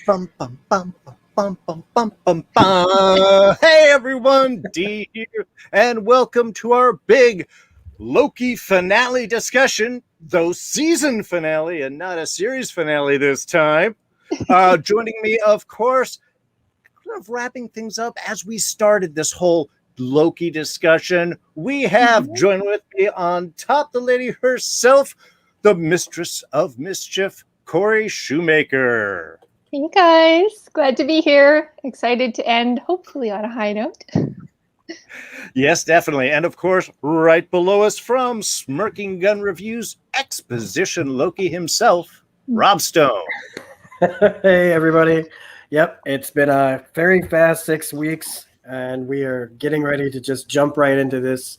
Bum, bum, bum, bum, bum, bum, bum, bum. Hey everyone, D here, and welcome to our big Loki finale discussion, though season finale and not a series finale this time. Joining me, of course, kind of wrapping things up as we started this whole Loki discussion. We have joined with me on top the lady herself, the mistress of mischief, Corrie Shoemaker. Hey guys, glad to be here. Excited to end, hopefully, on a high note. Yes, definitely. And of course, right below us from Smirking Gun Reviews, Exposition Loki himself, Rob Stone. Hey, everybody. Yep, it's been a very fast 6 weeks, and we are getting ready to just jump right into this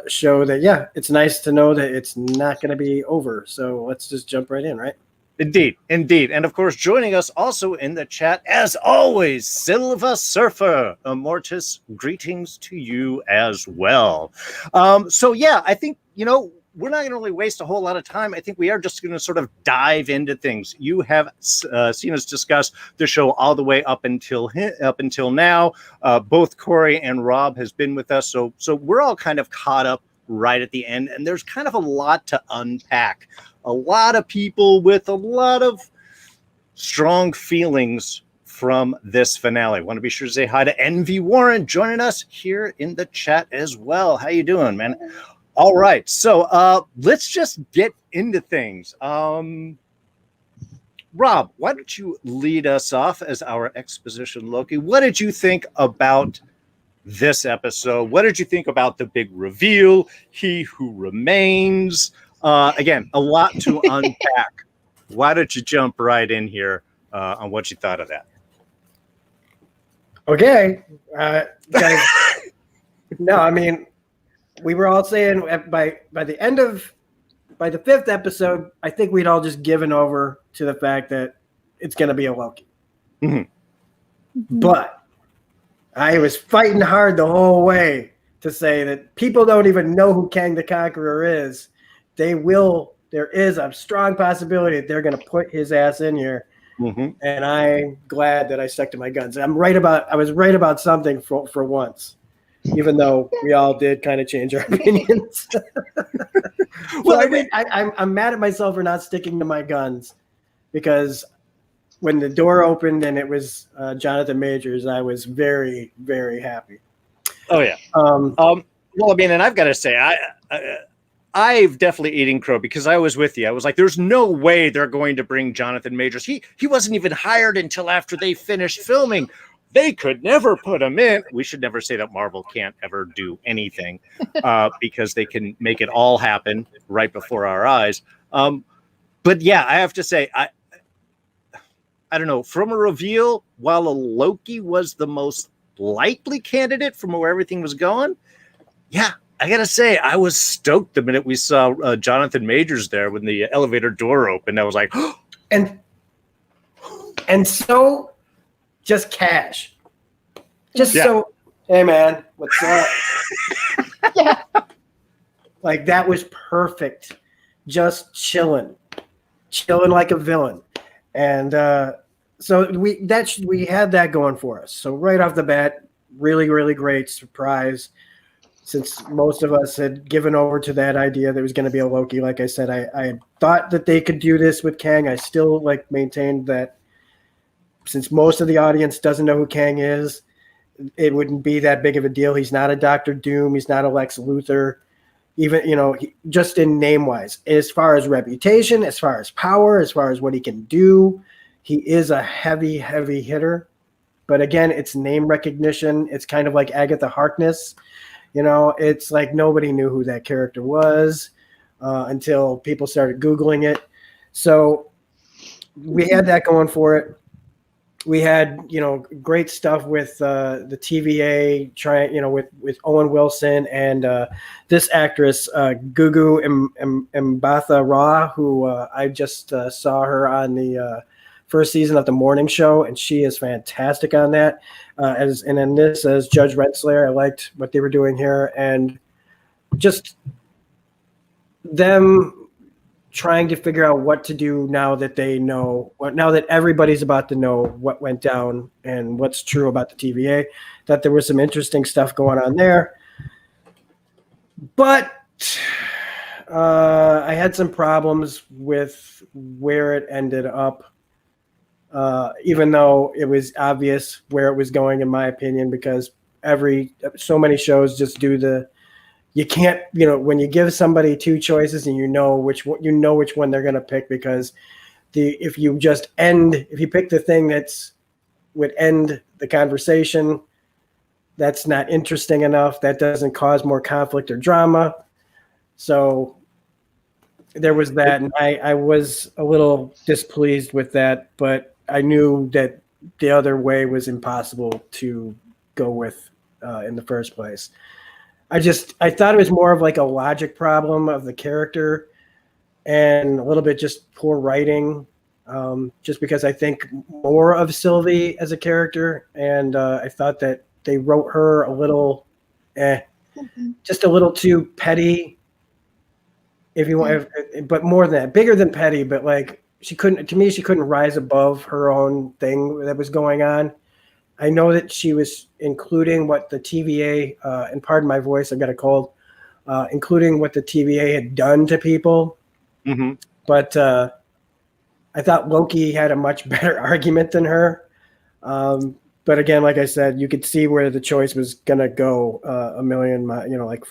show that, yeah, it's nice to know that it's not going to be over. So let's just jump right in, right? Indeed, indeed. And of course, joining us also in the chat, as always, Silva Surfer. Immortus, greetings to you as well. So, yeah, I think, we're not going to really waste a whole lot of time. I think we are just going to sort of dive into things. You have seen us discuss the show all the way up until now. Both Corrie and Rob has been with us, so we're all kind of caught up right at the end, and there's kind of a lot to unpack. A lot of people with a lot of strong feelings from this finale. Want to be sure to say hi to NV Warren joining us here in the chat as well. How you doing, man? All right, so let's just get into things. Rob, why don't you lead us off as our exposition Loki? What did you think about this episode? What did you think about the big reveal? He Who Remains. Again, a lot to unpack. Why don't you jump right in here on what you thought of that? Okay. Guys, no, I mean, we were all saying by the fifth episode, I think we'd all just given over to the fact that it's going to be a Loki. But I was fighting hard the whole way to say that people don't even know who Kang the Conqueror is. There is a strong possibility that they're going to put his ass in here. And I'm glad that I stuck to my guns. I was right about something for once, even though we all did kind of change our opinions. Well, I'm mad at myself for not sticking to my guns, because when the door opened and it was Jonathan Majors, I was very, very happy. Oh, yeah. Well, I mean, and I've got to say, I've definitely eating crow, because I was with you. I was like, there's no way they're going to bring Jonathan Majors. He wasn't even hired until after they finished filming. They could never put him in. We should never say that Marvel can't ever do anything because they can make it all happen right before our eyes. But yeah, I have to say, I don't know, from a reveal, while a Loki was the most likely candidate from where everything was going, yeah, I gotta say, I was stoked the minute we saw Jonathan Majors there when the elevator door opened. I was like, and so just cash, so, hey man, what's up? Yeah, like that was perfect. Just chilling like a villain, and so we had that going for us. So right off the bat, really, really great surprise. Since most of us had given over to that idea that it was going to be a Loki, like I said, I thought that they could do this with Kang. I still maintained that since most of the audience doesn't know who Kang is, it wouldn't be that big of a deal. He's not a Dr. Doom. He's not a Lex Luthor. Even, just in name-wise. As far as reputation, as far as power, as far as what he can do, he is a heavy, heavy hitter. But again, it's name recognition. It's kind of like Agatha Harkness. It's like nobody knew who that character was until people started Googling it. So we had that going for it. We had, great stuff with the TVA, with Owen Wilson and this actress, Gugu Mbatha Raw, who I just saw her on the first season of The Morning Show, and she is fantastic on that. And in this as Judge Renslayer, I liked what they were doing here, and just them trying to figure out what to do now that they know, now that everybody's about to know what went down and what's true about the TVA, that there was some interesting stuff going on there. But I had some problems with where it ended up, even though it was obvious where it was going, in my opinion, because so many shows just do you can't, when you give somebody two choices and you know which one they're going to pick, because if you pick the thing would end the conversation, that's not interesting enough. That doesn't cause more conflict or drama. So there was that, and I was a little displeased with that, but I knew that the other way was impossible to go with in the first place. I thought it was more of like a logic problem of the character and a little bit just poor writing, just because I think more of Sylvie as a character, and I thought that they wrote her a little, just a little too petty, if you want, but more than that, bigger than petty, but like she couldn't rise above her own thing that was going on. I know that she was including what the TVA, and pardon my voice, I've got a cold, including what the TVA had done to people. Mm-hmm. But I thought Loki had a much better argument than her. But again, like I said, you could see where the choice was going to go a million, like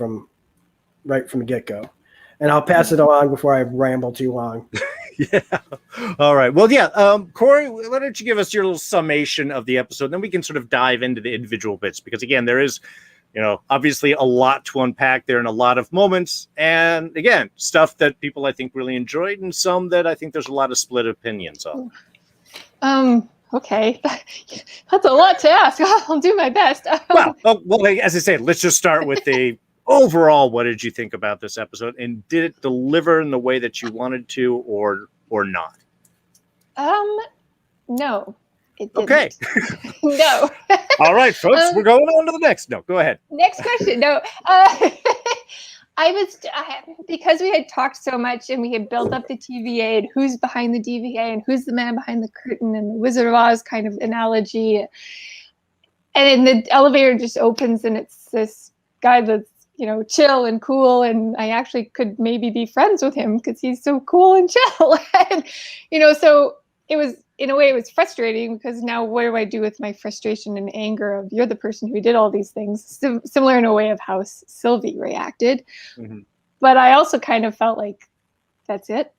right from the get-go. And I'll pass it along before I ramble too long. Yeah. All right. Well, yeah. Corrie, why don't you give us your little summation of the episode? Then we can sort of dive into the individual bits, because again, there is, obviously a lot to unpack there and a lot of moments. And again, stuff that people I think really enjoyed and some that I think there's a lot of split opinions on. Okay. That's a lot to ask. I'll do my best. Well, as I say, let's just start with the overall. What did you think about this episode, and did it deliver in the way that you wanted to, or not? No, it didn't. Okay. No. All right, folks, we're going on to the next. No, go ahead. Next question. No. Because we had talked so much and we had built up the TVA and who's behind the TVA and who's the man behind the curtain and the Wizard of Oz kind of analogy. And then the elevator just opens and it's this guy that's, chill and cool. And I actually could maybe be friends with him because he's so cool and chill. And, so it was, in a way, it was frustrating because now what do I do with my frustration and anger of you're the person who did all these things, similar in a way of how Sylvie reacted. Mm-hmm. But I also kind of felt like that's it.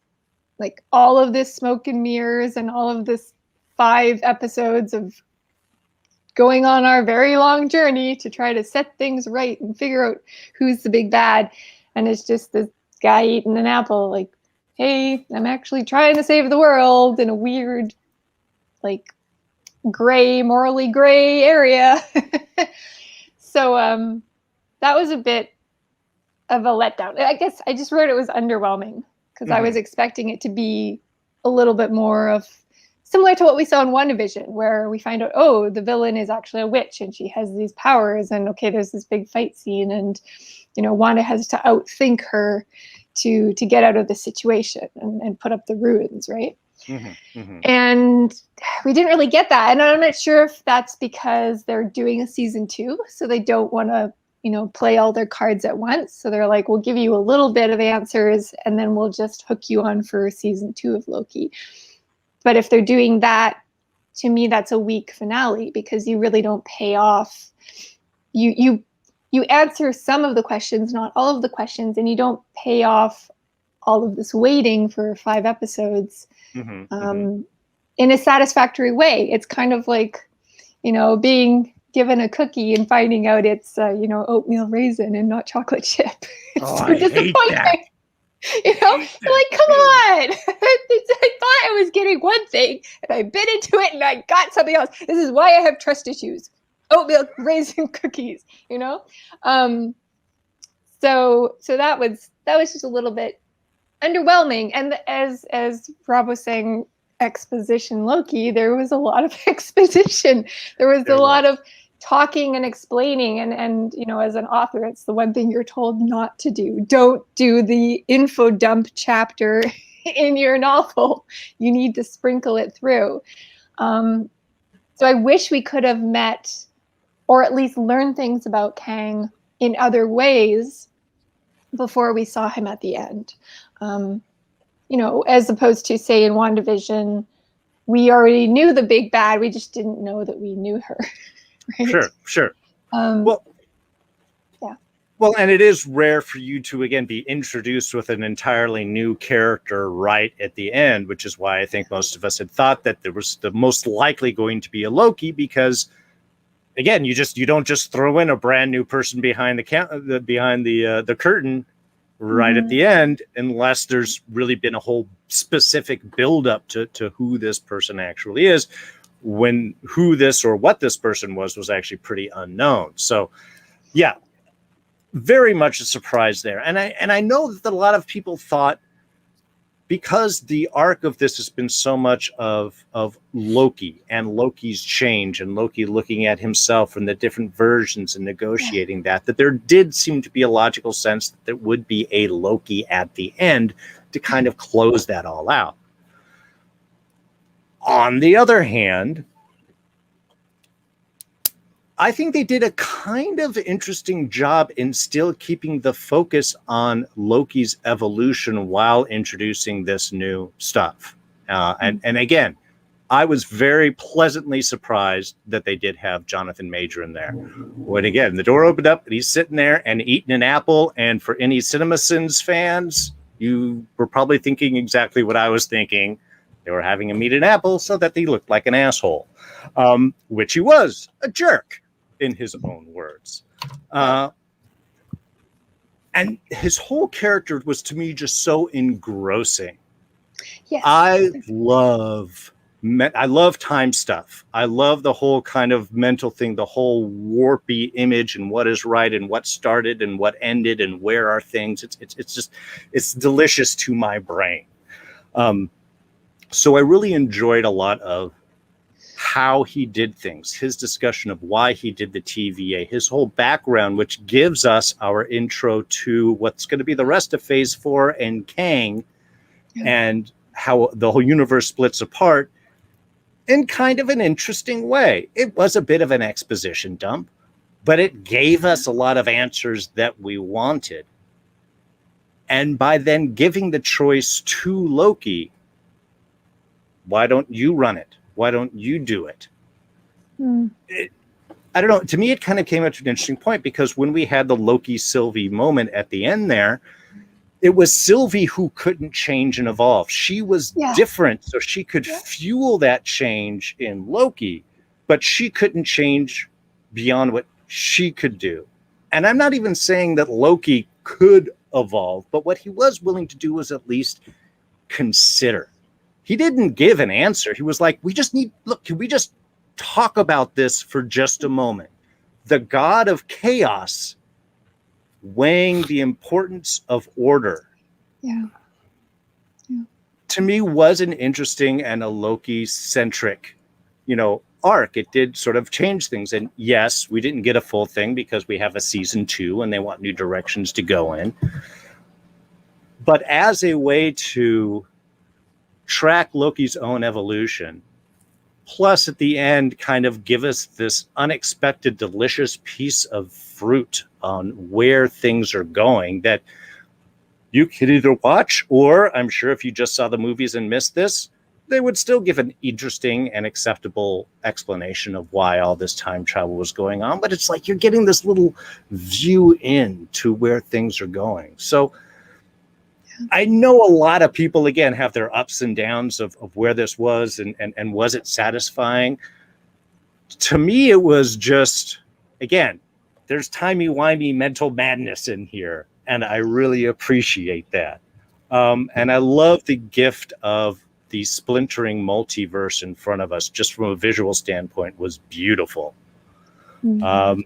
Like all of this smoke and mirrors and all of this 5 episodes of going on our very long journey to try to set things right and figure out who's the big bad. And it's just this guy eating an apple like, hey, I'm actually trying to save the world in a weird, like, morally gray area. So that was a bit of a letdown. I guess I just wrote it was underwhelming because I was expecting it to be a little bit more of similar to what we saw in WandaVision, where we find out, oh, the villain is actually a witch and she has these powers, and okay, there's this big fight scene, and Wanda has to outthink her to get out of the situation and put up the ruins, right? Mm-hmm, mm-hmm. And we didn't really get that, and I'm not sure if that's because they're doing a season 2, so they don't want to play all their cards at once. So they're like, we'll give you a little bit of answers and then we'll just hook you on for season 2 of Loki. But if they're doing that, to me, that's a weak finale because you really don't pay off. You answer some of the questions, not all of the questions, and you don't pay off all of this waiting for 5 episodes in a satisfactory way. It's kind of like, being given a cookie and finding out it's, oatmeal raisin and not chocolate chip. It's so disappointing. So like, come on. I thought I was getting one thing and I bit into it and I got something else. This is why I have trust issues. Oatmeal raisin cookies, So that was just a little bit underwhelming. And as Rob was saying, exposition Loki, there was a lot of exposition. There was a lot of talking and explaining, and as an author, it's the one thing you're told not to do. Don't do the info dump chapter in your novel. You need to sprinkle it through. So I wish we could have met, or at least learned things about Kang in other ways before we saw him at the end. As opposed to, say, in WandaVision, we already knew the big bad, we just didn't know that we knew her. Right? Sure. Yeah. Well, and it is rare for you to, again, be introduced with an entirely new character right at the end, which is why I think most of us had thought that there was the most likely going to be a Loki, because, again, you don't just throw in a brand new person behind the curtain right at the end, unless there's really been a whole specific build-up to who this person actually is, when who this or what this person was actually pretty unknown. So, yeah. Very much a surprise there. And I know that a lot of people thought, because the arc of this has been so much of Loki and Loki's change and Loki looking at himself and the different versions and negotiating that there did seem to be a logical sense that there would be a Loki at the end to kind of close that all out. On the other hand, I think they did a kind of interesting job in still keeping the focus on Loki's evolution while introducing this new stuff. And again, I was very pleasantly surprised that they did have Jonathan Major in there. When, again, the door opened up and he's sitting there and eating an apple. And for any CinemaSins fans, you were probably thinking exactly what I was thinking. They were having him eat an apple so that he looked like an asshole, which he was, a jerk, in his own words. And his whole character was, to me, just so engrossing. Yes. I love time stuff. I love the whole kind of mental thing, the whole warpy image and what is right and what started and what ended and where are things. It's delicious to my brain. So I really enjoyed a lot of how he did things, his discussion of why he did the TVA, his whole background, which gives us our intro to what's going to be the rest of Phase 4 and Kang, and how the whole universe splits apart in kind of an interesting way. It was a bit of an exposition dump, but it gave us a lot of answers that we wanted. And by then giving the choice to Loki, why don't you run it? Why don't you do it? I don't know. To me, it kind of came up to an interesting point, because when we had the Loki-Sylvie moment at the end there, it was Sylvie who couldn't change and evolve. She was different, so she could fuel that change in Loki, but she couldn't change beyond what she could do. And I'm not even saying that Loki could evolve, but what he was willing to do was at least consider. He didn't give an answer. He was like, can we just talk about this for just a moment? The god of chaos weighing the importance of order. To me, was an interesting and a Loki-centric, arc. It did sort of change things. And yes, we didn't get a full thing because we have a season 2 and they want new directions to go in. But as a way to track Loki's own evolution, plus at the end kind of give us this unexpected delicious piece of fruit on where things are going, that you could either watch, or I'm sure if you just saw the movies and missed this, they would still give an interesting and acceptable explanation of why all this time travel was going on. But it's like you're getting this little view into where things are going. So I know a lot of people, again, have their ups and downs of where this was and was it satisfying? To me, it was just, again, there's timey-wimey mental madness in here, and I really appreciate that. And I love the gift of the splintering multiverse in front of us, just from a visual standpoint, was beautiful. And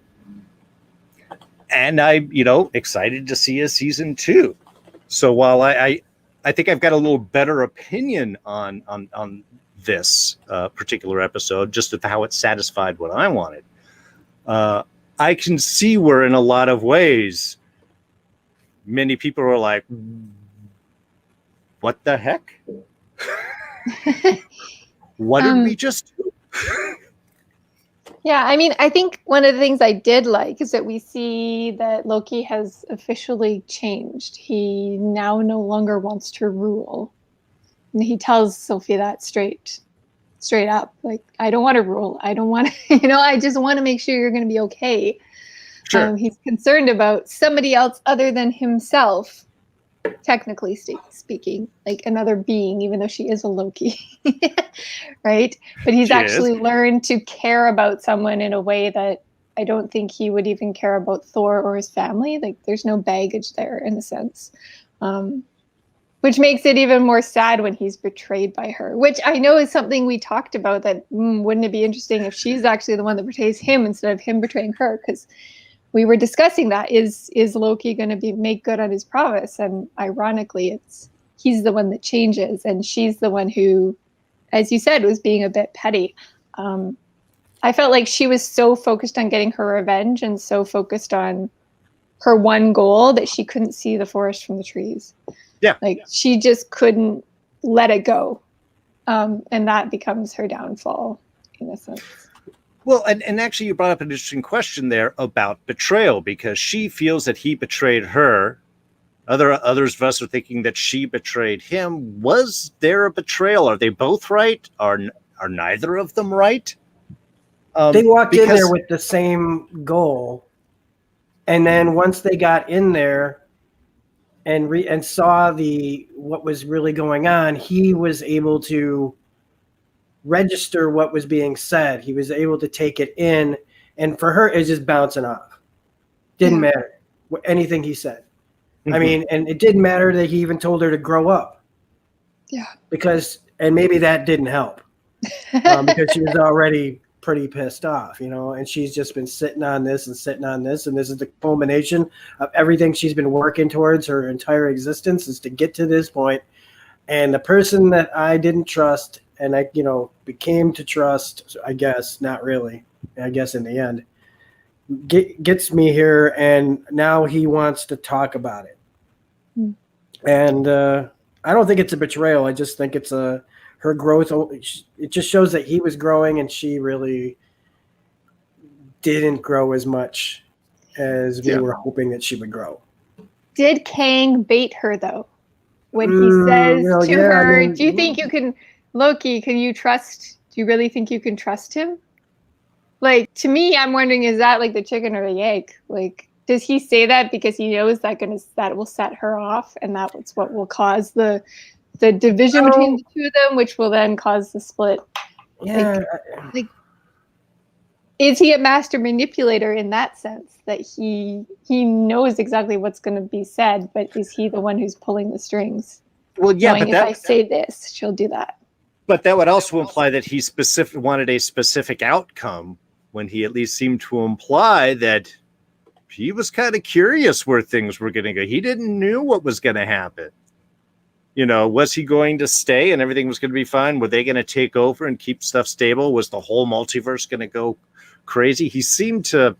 I'm, excited to see a season 2. So while I think I've got a little better opinion on this particular episode, just of how it satisfied what I wanted, I can see where in a lot of ways many people are like, what the heck? What did we just do? Yeah, I mean, I think one of the things I did like is that we see that Loki has officially changed. He now no longer wants to rule. And he tells Sylvie that straight up. Like, I don't want to rule. I don't want to, I just want to make sure you're going to be okay. Sure. He's concerned about somebody else other than himself, technically speaking, like another being, even though she is a Loki, right? But he's actually learned to care about someone in a way that I don't think he would even care about Thor or his family. Like, there's no baggage there in a sense, which makes it even more sad when he's betrayed by her, which I know is something we talked about, that wouldn't it be interesting if she's actually the one that betrays him instead of him betraying her? Because we were discussing that. Is Loki going to make good on his promise? And ironically, he's the one that changes, and she's the one who, as you said, was being a bit petty. I felt like she was so focused on getting her revenge and so focused on her one goal that she couldn't see the forest from the trees. Yeah. Like, she just couldn't let it go. And that becomes her downfall in a sense. Well, and actually you brought up an interesting question there about betrayal, because she feels that he betrayed her. Others of us are thinking that she betrayed him. Was there a betrayal? Are they both right? Are neither of them right? They walked in there with the same goal, and then once they got in there and saw what was really going on, he was able to register what was being said. He was able to take it in, and for her, it's just bouncing off. Didn't matter anything he said. I mean, and it didn't matter that he even told her to grow up. Yeah. And maybe that didn't help because she was already pretty pissed off, and she's just been sitting on this, and this is the culmination of everything she's been working towards her entire existence, is to get to this point. And the person that I didn't trust, and I, became to trust, I guess, not really, I guess in the end, gets me here, and now he wants to talk about it. And I don't think it's a betrayal. I just think it's her growth. It just shows that he was growing, and she really didn't grow as much as we were hoping that she would grow. Did Kang bait her, though? When he says to her, do you think you can, Loki, do you really think you can trust him? Like, to me, I'm wondering, is that like the chicken or the egg? Like, does he say that because he knows that will set her off, and that's what will cause the division between the two of them, which will then cause the split? Yeah. Like, is he a master manipulator in that sense, that he knows exactly what's going to be said, but is he the one who's pulling the strings? Well, yeah, knowing if I say this, she'll do that. But that would also imply that he wanted a specific outcome, when he at least seemed to imply that he was kind of curious where things were going to go. He didn't know what was going to happen. Was he going to stay and everything was going to be fine? Were they going to take over and keep stuff stable? Was the whole multiverse going to go crazy? He seemed to,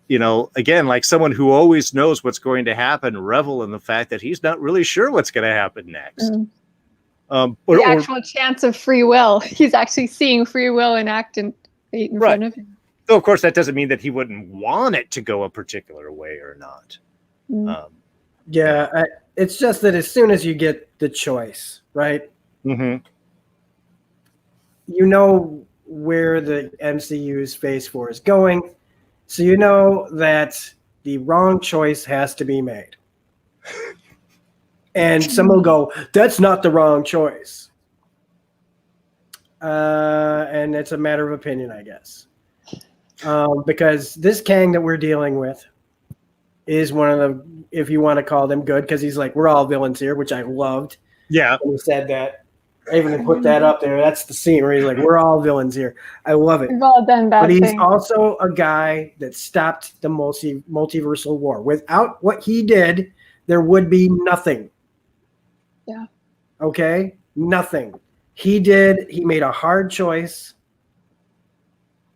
again, like someone who always knows what's going to happen, revel in the fact that he's not really sure what's going to happen next. The actual chance of free will. He's actually seeing free will enact in front of him. Though, of course, that doesn't mean that he wouldn't want it to go a particular way or not. It's just that as soon as you get the choice, right? You know where the MCU's Phase 4 is going. So you know that the wrong choice has to be made. And some will go, that's not the wrong choice. And it's a matter of opinion, I guess. Because this Kang that we're dealing with is one of the, if you want to call them good, because he's like, we're all villains here, which I loved. Yeah. When he said that. I even put that up there. That's the scene where he's like, we're all villains here. I love it. We've all done bad things. But he's also a guy that stopped the multiversal war. Without what he did, there would be nothing. Yeah. Okay? Nothing. He made a hard choice,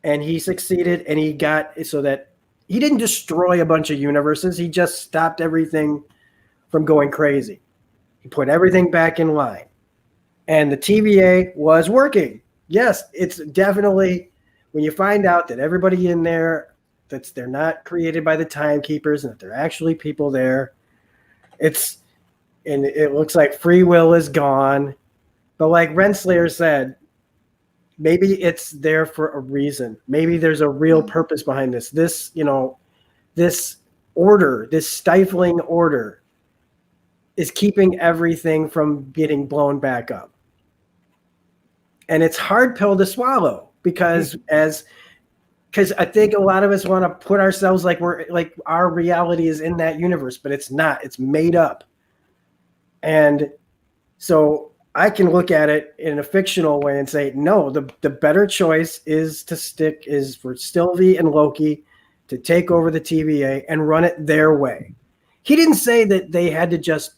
and he succeeded, and he got so that he didn't destroy a bunch of universes. He just stopped everything from going crazy. He put everything back in line. And the TVA was working. Yes, it's definitely, when you find out that everybody in there, they're not created by the timekeepers and that they're actually people there, and it looks like free will is gone. But like Renslayer said, maybe it's there for a reason. Maybe there's a real purpose behind this. This order, this stifling order, is keeping everything from getting blown back up. And it's hard pill to swallow because I think a lot of us want to put ourselves like our reality is in that universe, but it's not. It's made up. And so I can look at it in a fictional way and say, no, the better choice is for Sylvie and Loki to take over the TVA and run it their way. He didn't say that they had to just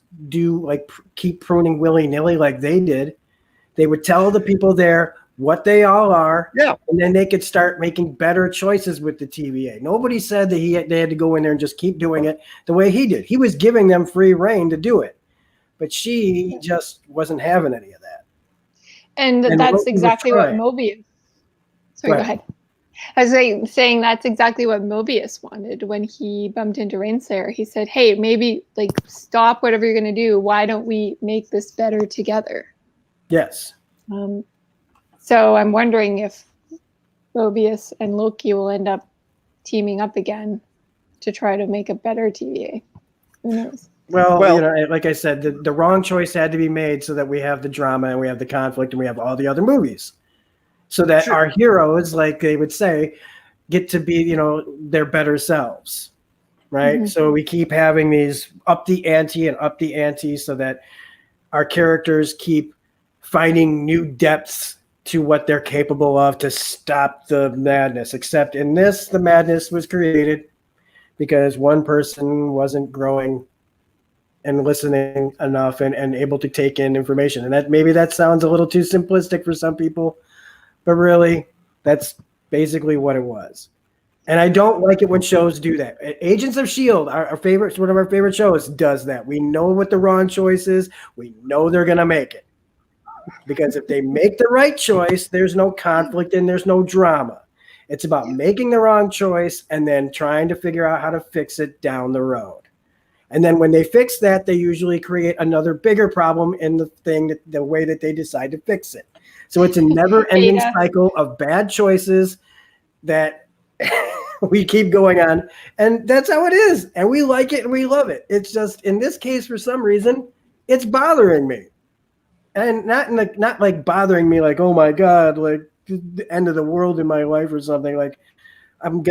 keep pruning willy-nilly like they did. They would tell the people there what they all are, and then they could start making better choices with the TVA. Nobody said that they had to go in there and just keep doing it the way he did. He was giving them free reign to do it, but she just wasn't having any of that. And that's exactly what Mobius. Sorry, go ahead. I was saying that's exactly what Mobius wanted when he bumped into Renslayer. He said, "Hey, maybe stop whatever you're going to do. Why don't we make this better together?" Yes. So I'm wondering if Mobius and Loki will end up teaming up again to try to make a better TVA. Who knows? Well, like I said, the wrong choice had to be made so that we have the drama and we have the conflict and we have all the other movies. So that our heroes, like they would say, get to be, their better selves. Right? Mm-hmm. So we keep having these up the ante so that our characters keep finding new depths to what they're capable of to stop the madness. Except in this, the madness was created because one person wasn't growing and listening enough and able to take in information. And maybe that sounds a little too simplistic for some people, but really that's basically what it was. And I don't like it when shows do that. Agents of S.H.I.E.L.D., one of our favorite shows, does that. We know what the wrong choice is. We know they're going to make it. Because if they make the right choice, there's no conflict and there's no drama. It's about making the wrong choice and then trying to figure out how to fix it down the road. And then when they fix that, they usually create another bigger problem in the way that they decide to fix it. So it's a never-ending cycle of bad choices that we keep going on. And that's how it is. And we like it and we love it. It's just, in this case, for some reason, it's bothering me. And not like bothering me like, oh my God, like the end of the world in my life or something. Like I'm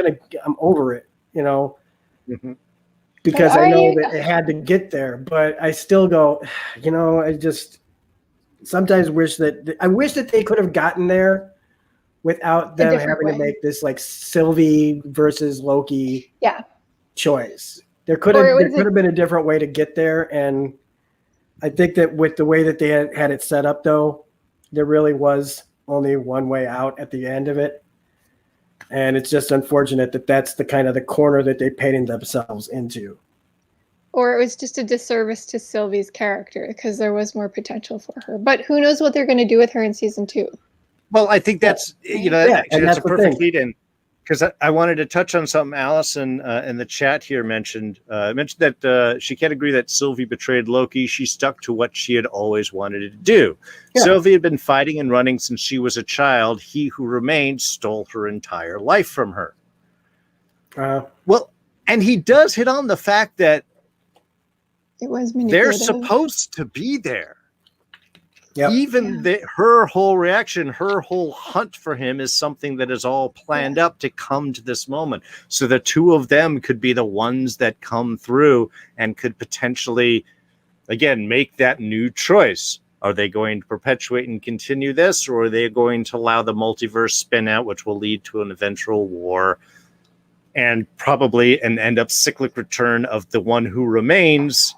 over it, Mm-hmm. Because I know that it had to get there, but I still go, I just sometimes wish that they could have gotten there without them having to make this like Sylvie versus Loki choice. There could have been a different way to get there. And I think that with the way that they had it set up, though, there really was only one way out at the end of it. And it's just unfortunate that that's the kind of the corner that they painted themselves into. Or it was just a disservice to Sylvie's character because there was more potential for her. But who knows what they're going to do with her in season 2. Well, I think that's, that's a perfect lead in. Because I wanted to touch on something Allison in the chat here mentioned. Mentioned that she can't agree that Sylvie betrayed Loki. She stuck to what she had always wanted to do. Yeah. Sylvie had been fighting and running since she was a child. He who remained stole her entire life from her. And he does hit on the fact that it was they're supposed to be there. Yep. Even her whole reaction, her whole hunt for him is something that is all planned up to come to this moment. So the two of them could be the ones that come through and could potentially, again, make that new choice. Are they going to perpetuate and continue this, or are they going to allow the multiverse spin out, which will lead to an eventual war and probably an end up cyclic return of the one who remains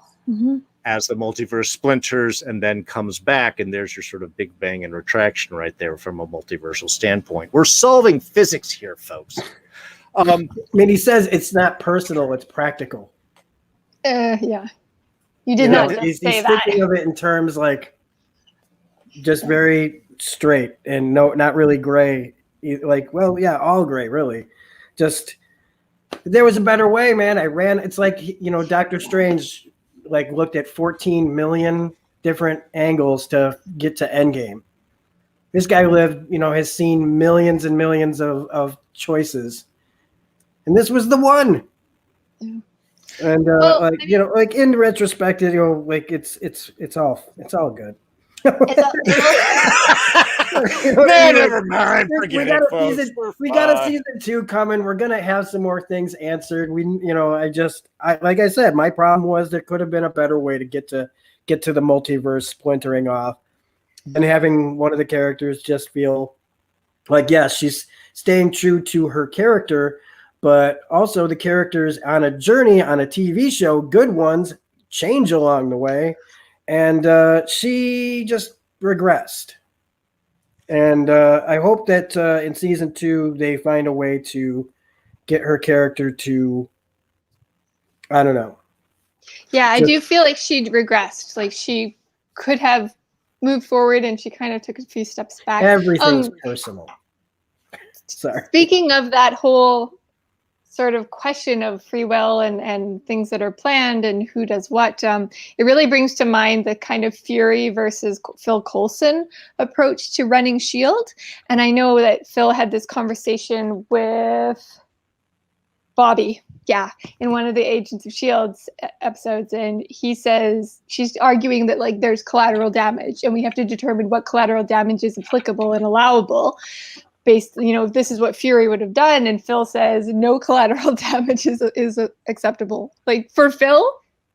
as the multiverse splinters and then comes back, and there's your sort of big bang and retraction right there from a multiversal standpoint. We're solving physics here, folks. He says it's not personal, it's practical. Yeah. You did not just he's say that. thinking of it in terms like just very straight and not really gray. Like, well, yeah, all gray, really. Just there was a better way, man. It's like, Doctor Strange like looked at 14 million different angles to get to Endgame. This guy has seen millions and millions of choices, and this was the one. Yeah. And like in retrospect, like it's all good. Never mind. Forget it, folks. We got a season 2 coming. We're gonna have some more things answered. Like I said, my problem was there could have been a better way to get to the multiverse splintering off than having one of the characters just feel like, yes, she's staying true to her character, but also the characters on a journey on a TV show, good ones, change along the way, and she just regressed. And I hope that in season 2 they find a way to get her character to, I don't know. Yeah, I do feel like she regressed. Like she could have moved forward, and she kind of took a few steps back. Everything's personal. Sorry. Speaking of that whole sort of question of free will and things that are planned and who does what, it really brings to mind the kind of Fury versus Phil Coulson approach to running S.H.I.E.L.D. And I know that Phil had this conversation with Bobby, in one of the Agents of S.H.I.E.L.D.'s episodes, and he says she's arguing that like there's collateral damage, and we have to determine what collateral damage is applicable and allowable. Based, this is what Fury would have done, and Phil says no collateral damage is acceptable. Like for Phil,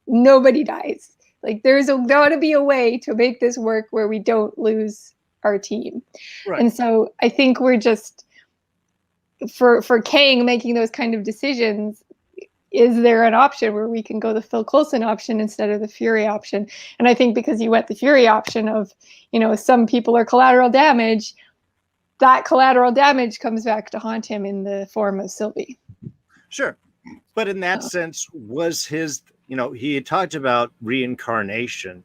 nobody dies. Like there's got to be a way to make this work where we don't lose our team. Right. And so I think we're just for Kang making those kind of decisions. Is there an option where we can go the Phil Coulson option instead of the Fury option? And I think because you went the Fury option of, some people are collateral damage, that collateral damage comes back to haunt him in the form of Sylvie. Sure. But in that sense, was his, he had talked about reincarnation,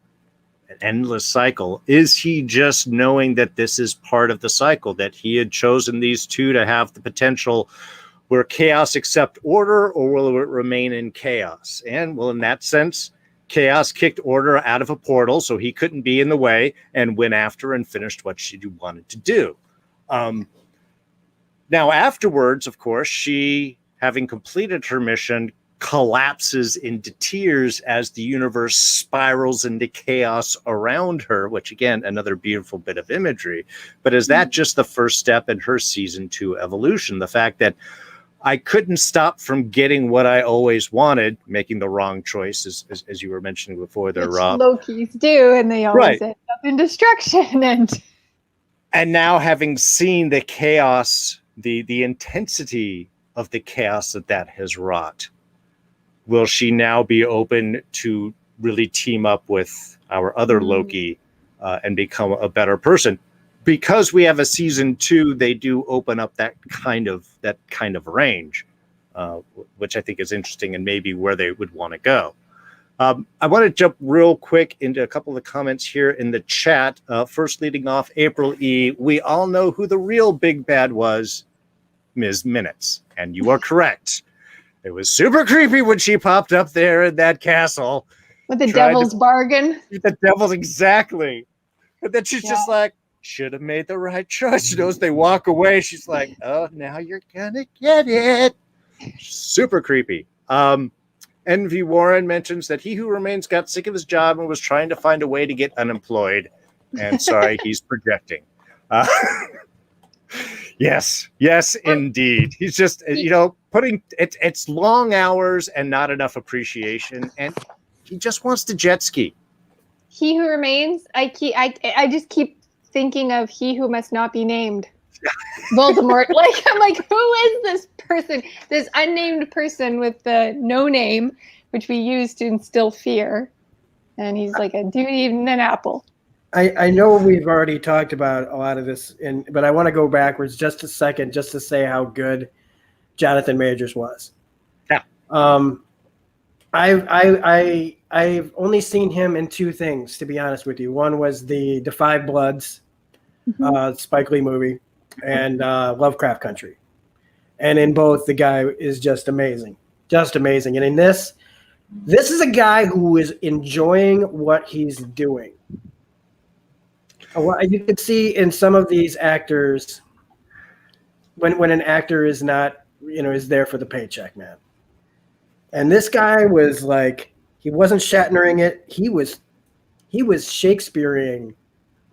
an endless cycle. Is he just knowing that this is part of the cycle, that he had chosen these two to have the potential where chaos accept order, or will it remain in chaos? And well, in that sense, chaos kicked order out of a portal, so he couldn't be in the way, and went after and finished what she wanted to do. Now afterwards, of course, she, having completed her mission, collapses into tears as the universe spirals into chaos around her, which again, another beautiful bit of imagery. But is that just the first step in her season 2 evolution? The fact that I couldn't stop from getting what I always wanted, making the wrong choice, as you were mentioning before there, Rob. Loki's do, and they always end up in destruction. And now having seen the chaos, the intensity of the chaos that has wrought, will she now be open to really team up with our other Loki and become a better person? Because we have a season 2, they do open up that kind of range, which I think is interesting and maybe where they would want to go. I want to jump real quick into a couple of the comments here in the chat. First, leading off, April E. We all know who the real big bad was, Ms. Minutes. And you are correct. It was super creepy when she popped up there in that castle. With the devil's bargain. The devil's, exactly. And then she's just like, should have made the right choice. As they walk away, she's like, oh, now you're gonna get it. Super creepy. Envy Warren mentions that he who remains got sick of his job and was trying to find a way to get unemployed. And sorry, he's projecting. Yes, indeed. He's just, putting it's long hours and not enough appreciation. And he just wants to jet ski. He who remains, I just keep thinking of he who must not be named. Voldemort. I'm like, who is this person? This unnamed person with the no name, which we use to instill fear. And he's like a dude eating an apple. I know we've already talked about a lot of this, but I want to go backwards just a second, just to say how good Jonathan Majors was. Yeah. I I've only seen him in two things, to be honest with you. One was the Five Bloods, Spike Lee movie, and Lovecraft Country. And in both, the guy is just amazing. Just amazing. And in this is a guy who is enjoying what he's doing. You can see in some of these actors when an actor is not, is there for the paycheck, man. And this guy was like, he wasn't Shatnering it. He was Shakespeareing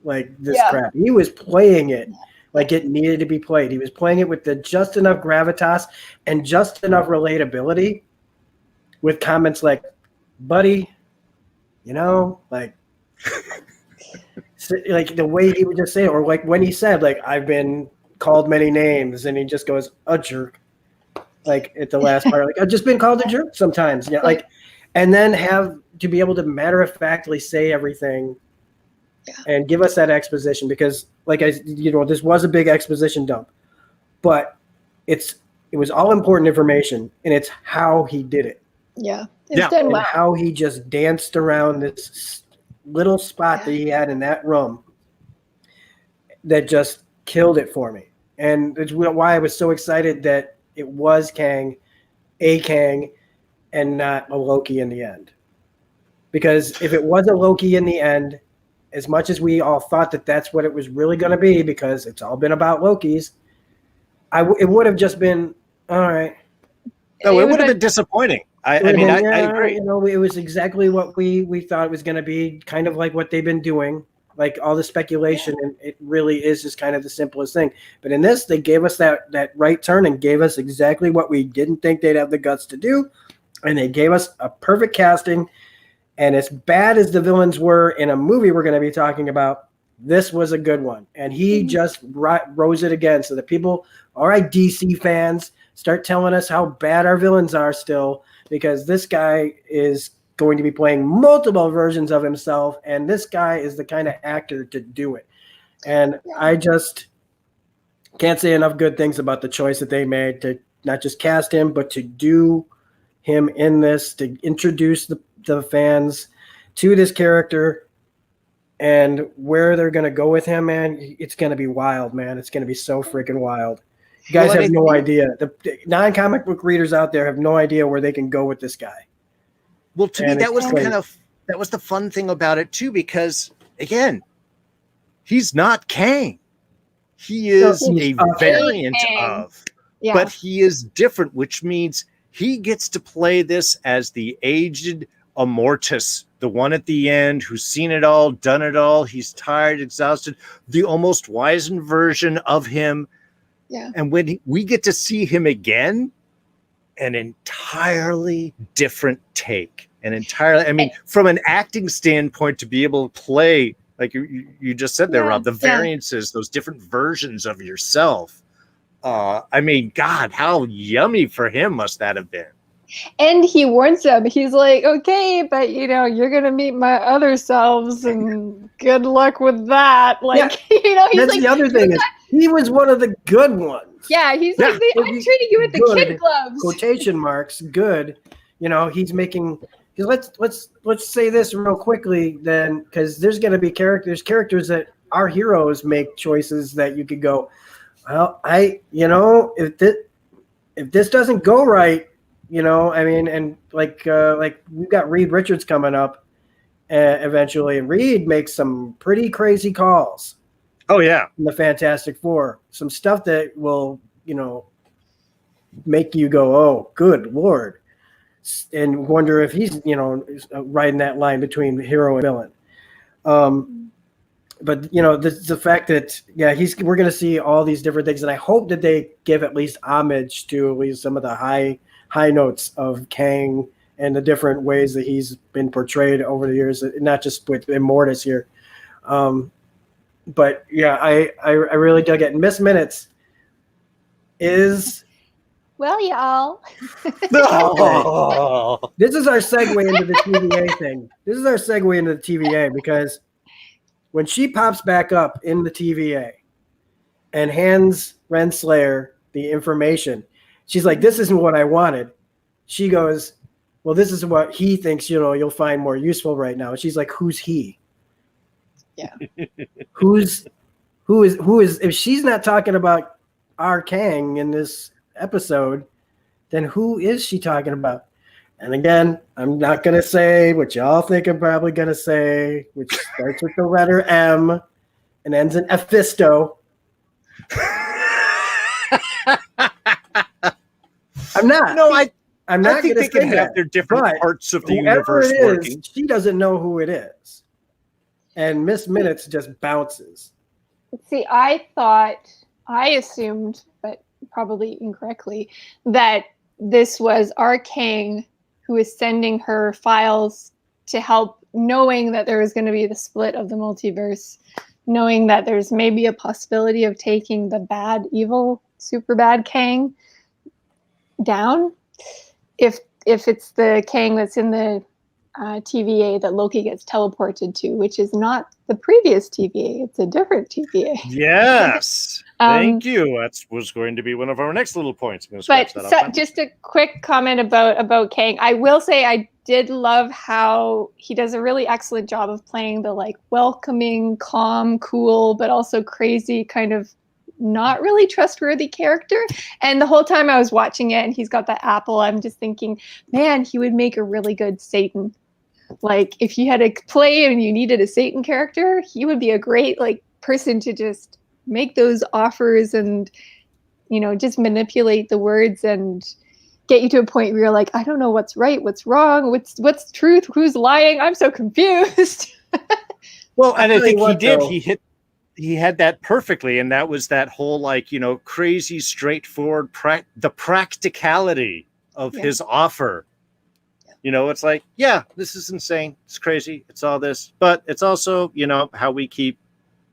like this crap. He was playing it like it needed to be played. He was playing it with just enough gravitas and just enough relatability, with comments like, buddy, like the way he would just say it, or like when he said, like, I've been called many names, and he just goes, a jerk, like at the last part, like, I've just been called a jerk sometimes, like, and then have to be able to matter-of-factly say everything and give us that exposition, because like this was a big exposition dump, but it was all important information, and it's how he did it. It's done well. And how he just danced around this little spot that he had in that room that just killed it for me. And it's why I was so excited that it was Kang, and not a Loki in the end. Because if it was a Loki in the end, as much as we all thought that that's what it was really going to be, because it's all been about Lokis, it would have just been, all right. No, it would have been disappointing. I agree. It was exactly what we thought it was going to be, kind of like what they've been doing, like all the speculation, and it really is just kind of the simplest thing. But in this, they gave us that right turn and gave us exactly what we didn't think they'd have the guts to do, and they gave us a perfect casting. And as bad as the villains were in a movie we're going to be talking about, this was a good one. And he just rose it again, so that people, all right, DC fans, start telling us how bad our villains are still, because this guy is going to be playing multiple versions of himself, and this guy is the kind of actor to do it. And I just can't say enough good things about the choice that they made to not just cast him, but to do him in this, to introduce the fans to this character, and where they're going to go with him, man. It's going to be wild, man. It's going to be so freaking wild. You guys have no idea. The non-comic book readers out there have no idea where they can go with this guy. Well, to me, that was that was the fun thing about it too, because again, he's not Kang. He is a variant of, but he is different, which means he gets to play this as the aged Immortus, the one at the end who's seen it all, done it all. He's tired, exhausted, the almost wizened version of him. Yeah. And when we get to see him again, an entirely different take. From an acting standpoint, to be able to play, like you just said there, Rob, the variances, those different versions of yourself. God, how yummy for him must that have been. And he warns them. He's like, okay, but you're gonna meet my other selves, and good luck with that. Like, he's that's like, the other thing is he was one of the good ones. Yeah, he's like, I'm treating you with the kid gloves. Quotation marks, good. He's making. Let's say this real quickly, then, because there's going to be characters that our heroes make choices that you could go, well, if this doesn't go right, and like we've got Reed Richards coming up eventually, and Reed makes some pretty crazy calls. Oh yeah, in the Fantastic Four, some stuff that will make you go, oh, good Lord. And wonder if he's, riding that line between hero and villain. But the fact that we're going to see all these different things, and I hope that they give at least homage to at least some of the high notes of Kang and the different ways that he's been portrayed over the years, not just with Immortus here. But yeah, I really dug it. Miss Minutes is. Well, y'all. This is our segue into the TVA thing. This is our segue into the TVA, because when she pops back up in the TVA and hands Renslayer the information, she's like, this isn't what I wanted. She goes, well, this is what he thinks, you'll find more useful right now. And she's like, who's he? Yeah. Who is, if she's not talking about our Kang in this episode, then who is she talking about? And again, I'm not going to say what y'all think I'm probably going to say, which starts with the letter M and ends in Ephisto. I'm not. No, I'm not I think going they to say can have that. their different But parts of the whoever universe it is, working. she doesn't know who it is. And Miss Minutes just bounces. See, I assumed, but probably incorrectly, that this was our Kang who is sending her files to help, knowing that there was going to be the split of the multiverse, knowing that there's maybe a possibility of taking the bad, evil, super bad Kang down. If it's the Kang that's in the TVA that Loki gets teleported to, which is not the previous TVA, it's a different TVA. Yes. Thank you. That was going to be one of our next little points. But just a quick comment about Kang. I will say I did love how he does a really excellent job of playing the like welcoming, calm, cool, but also crazy kind of not really trustworthy character. And the whole time I was watching it and he's got that apple, I'm just thinking, man, he would make a really good Satan. Like if you had to play and you needed a Satan character, he would be a great like person to just make those offers and, just manipulate the words and get you to a point where you're like, I don't know what's right, what's wrong, what's truth, who's lying. I'm so confused. Well, and I think he did. He had that perfectly, and that was that whole crazy, straightforward, the practicality of his offer. It's like, yeah, this is insane. It's crazy. It's all this, but it's also, how we keep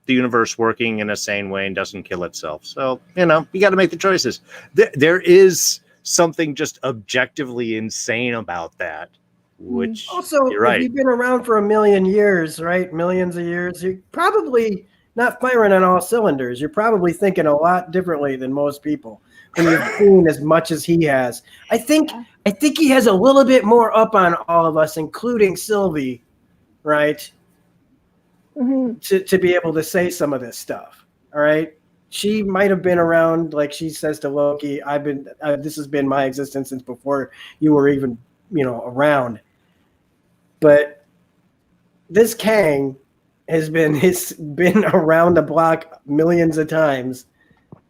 the universe working in a sane way and doesn't kill itself. So, you got to make the choices. There is something just objectively insane about that, which also, you're right. If you've been around for a million years, right? Millions of years, you're probably not firing on all cylinders. You're probably thinking a lot differently than most people when you've seen as much as he has. I think he has a little bit more up on all of us, including Sylvie, right? Mm-hmm. To be able to say some of this stuff. All right. She might have been around, like she says to Loki, this has been my existence since before you were even, around. But this Kang has been around the block millions of times.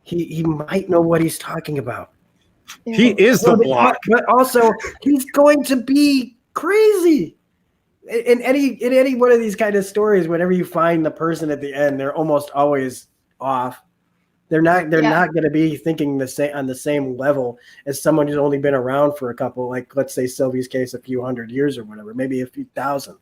He might know what he's talking about. He is the block. But also he's going to be crazy. In any one of these kind of stories, whenever you find the person at the end, they're almost always off. They're not going to be thinking on the same level as someone who's only been around for a couple, like let's say Sylvie's case, a few hundred years or whatever, maybe a few thousand.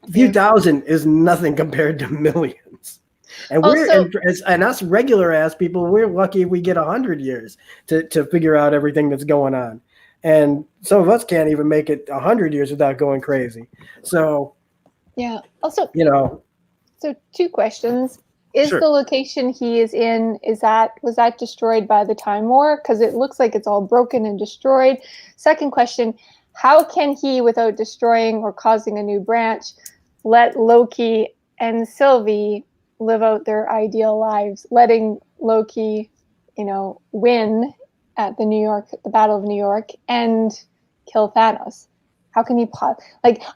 A few thousand is nothing compared to millions. And and us regular ass people, we're lucky if we get 100 years to figure out everything that's going on. And some of us can't even make it 100 years without going crazy. So, yeah. Also, so 2 questions. Is the location he is in, was that destroyed by the Time War? Because it looks like it's all broken and destroyed. Second question, how can he, without destroying or causing a new branch, let Loki and Sylvie live out their ideal lives, letting Loki, win at the Battle of New York and kill Thanos? How can he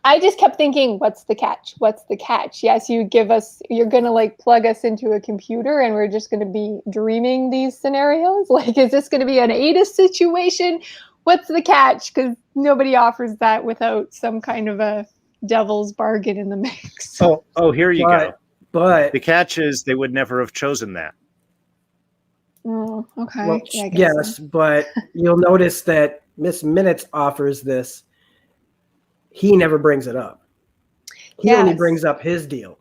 I just kept thinking, what's the catch? What's the catch? Yes, you're going to plug us into a computer and we're just going to be dreaming these scenarios. Is this going to be an Ada situation? What's the catch? Because nobody offers that without some kind of a devil's bargain in the mix. Oh, here you go. But the catch is they would never have chosen that. Oh, okay. Well, yes, so. But you'll notice that Miss Minutes offers this. He never brings it up. He only brings up his deal.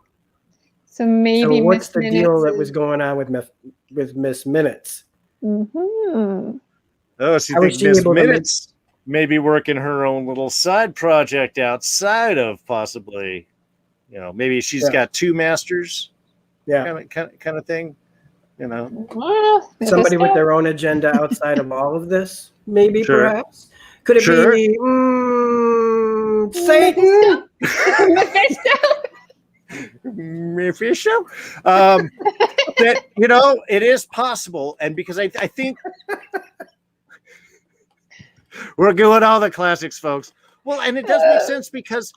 So maybe what's the deal that was going on with Miss Minutes? Mm-hmm. Oh, so you think Miss Minutes maybe working her own little side project outside of possibly, maybe she's got 2 masters. Yeah. Kind of thing. Somebody with their own agenda outside of all of this, maybe perhaps. Could it Sure. be Satan? Mephisto? That, it is possible. And because I think we're doing all the classics, folks. Well, and it does make sense because,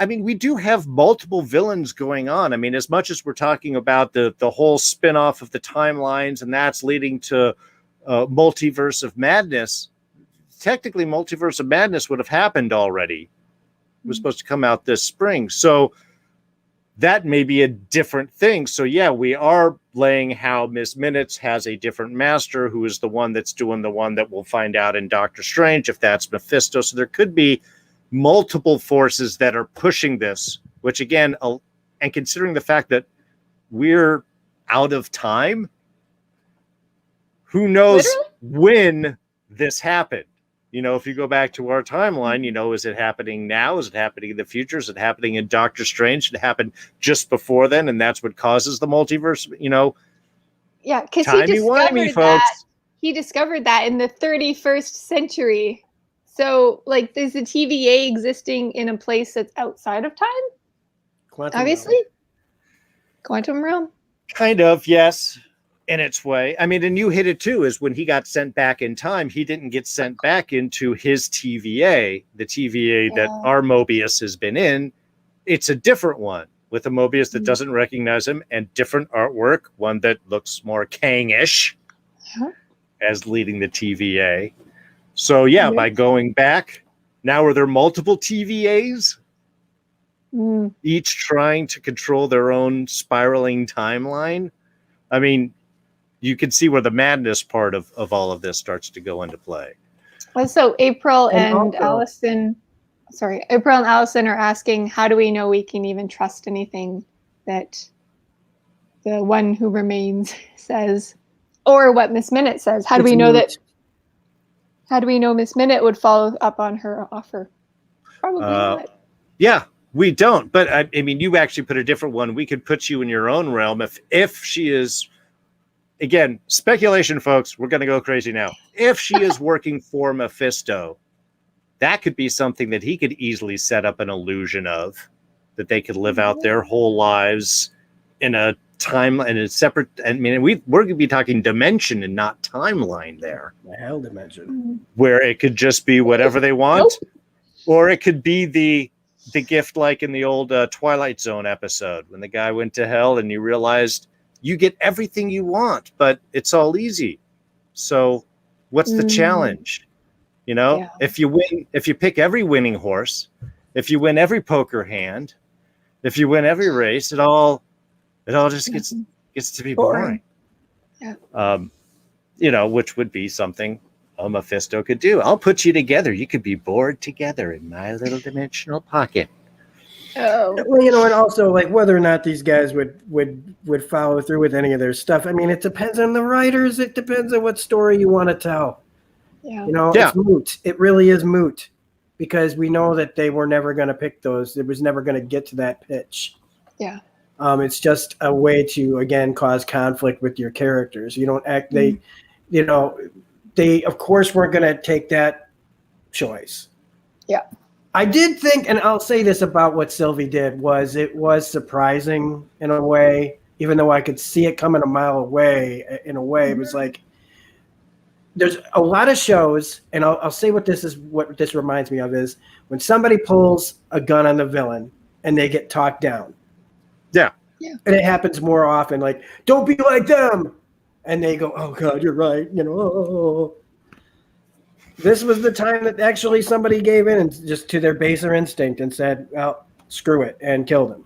we do have multiple villains going on. As much as we're talking about the whole spin-off of the timelines, and that's leading to Multiverse of Madness, technically Multiverse of Madness would have happened already. It was supposed to come out this spring. So that may be a different thing. So yeah, we are laying how Miss Minutes has a different master who is the one that's doing the one that we'll find out in Doctor Strange, if that's Mephisto. So there could be multiple forces that are pushing this, which again, and considering the fact that we're out of time, who knows when this happened? If you go back to our timeline, is it happening now? Is it happening in the future? Is it happening in Doctor Strange? It happened just before then, and that's what causes the multiverse, Yeah, because he discovered folks. He discovered that in the 31st century. So, is the TVA existing in a place that's outside of time? Quantum Obviously. realm. Quantum realm? Kind of, yes. In its way. And you hit it too, is when he got sent back in time, he didn't get sent back into his TVA, the TVA that our Mobius has been in. It's a different one with a Mobius that doesn't recognize him and different artwork, one that looks more Kang-ish as leading the TVA. So yeah, by going back, now are there multiple TVAs? Each trying to control their own spiraling timeline? You can see where the madness part of all of this starts to go into play. Well, so April and also, Allison are asking, how do we know we can even trust anything that the one who remains says, or what Miss Minute says? How do we know Miss Minute would follow up on her offer? Probably not. Yeah, we don't. But you actually put a different one. We could put you in your own realm if she is. Again, speculation, folks. We're going to go crazy now. If she is working for Mephisto, that could be something that he could easily set up an illusion of, that they could live out their whole lives in a time, in a separate. We're going to be talking dimension and not timeline there. The hell dimension, where it could just be whatever they want, or it could be the gift, like in the old Twilight Zone episode when the guy went to hell and you realized. You get everything you want, but it's all easy. So what's the challenge? If you win, if you pick every winning horse, if you win every poker hand, if you win every race, it all just gets to be boring. Yeah. Which would be something a Mephisto could do. I'll put you together. You could be bored together in my little dimensional pocket. Well, and also whether or not these guys would follow through with any of their stuff. It depends on the writers. It depends on what story you want to tell. Yeah. It's moot. It really is moot because we know that they were never going to pick those. It was never going to get to that pitch. Yeah. It's just a way to again cause conflict with your characters. You don't act. They of course weren't going to take that choice. Yeah. I did think, and I'll say this about what Sylvie did, it was surprising in a way, even though I could see it coming a mile away. In a way, it was like there's a lot of shows, and I'll say what this reminds me of is when somebody pulls a gun on the villain and they get talked down. Yeah. And it happens more often, like, don't be like them. And they go, oh God, you're right. This was the time that actually somebody gave in and just to their baser instinct and said, well, screw it, and killed him.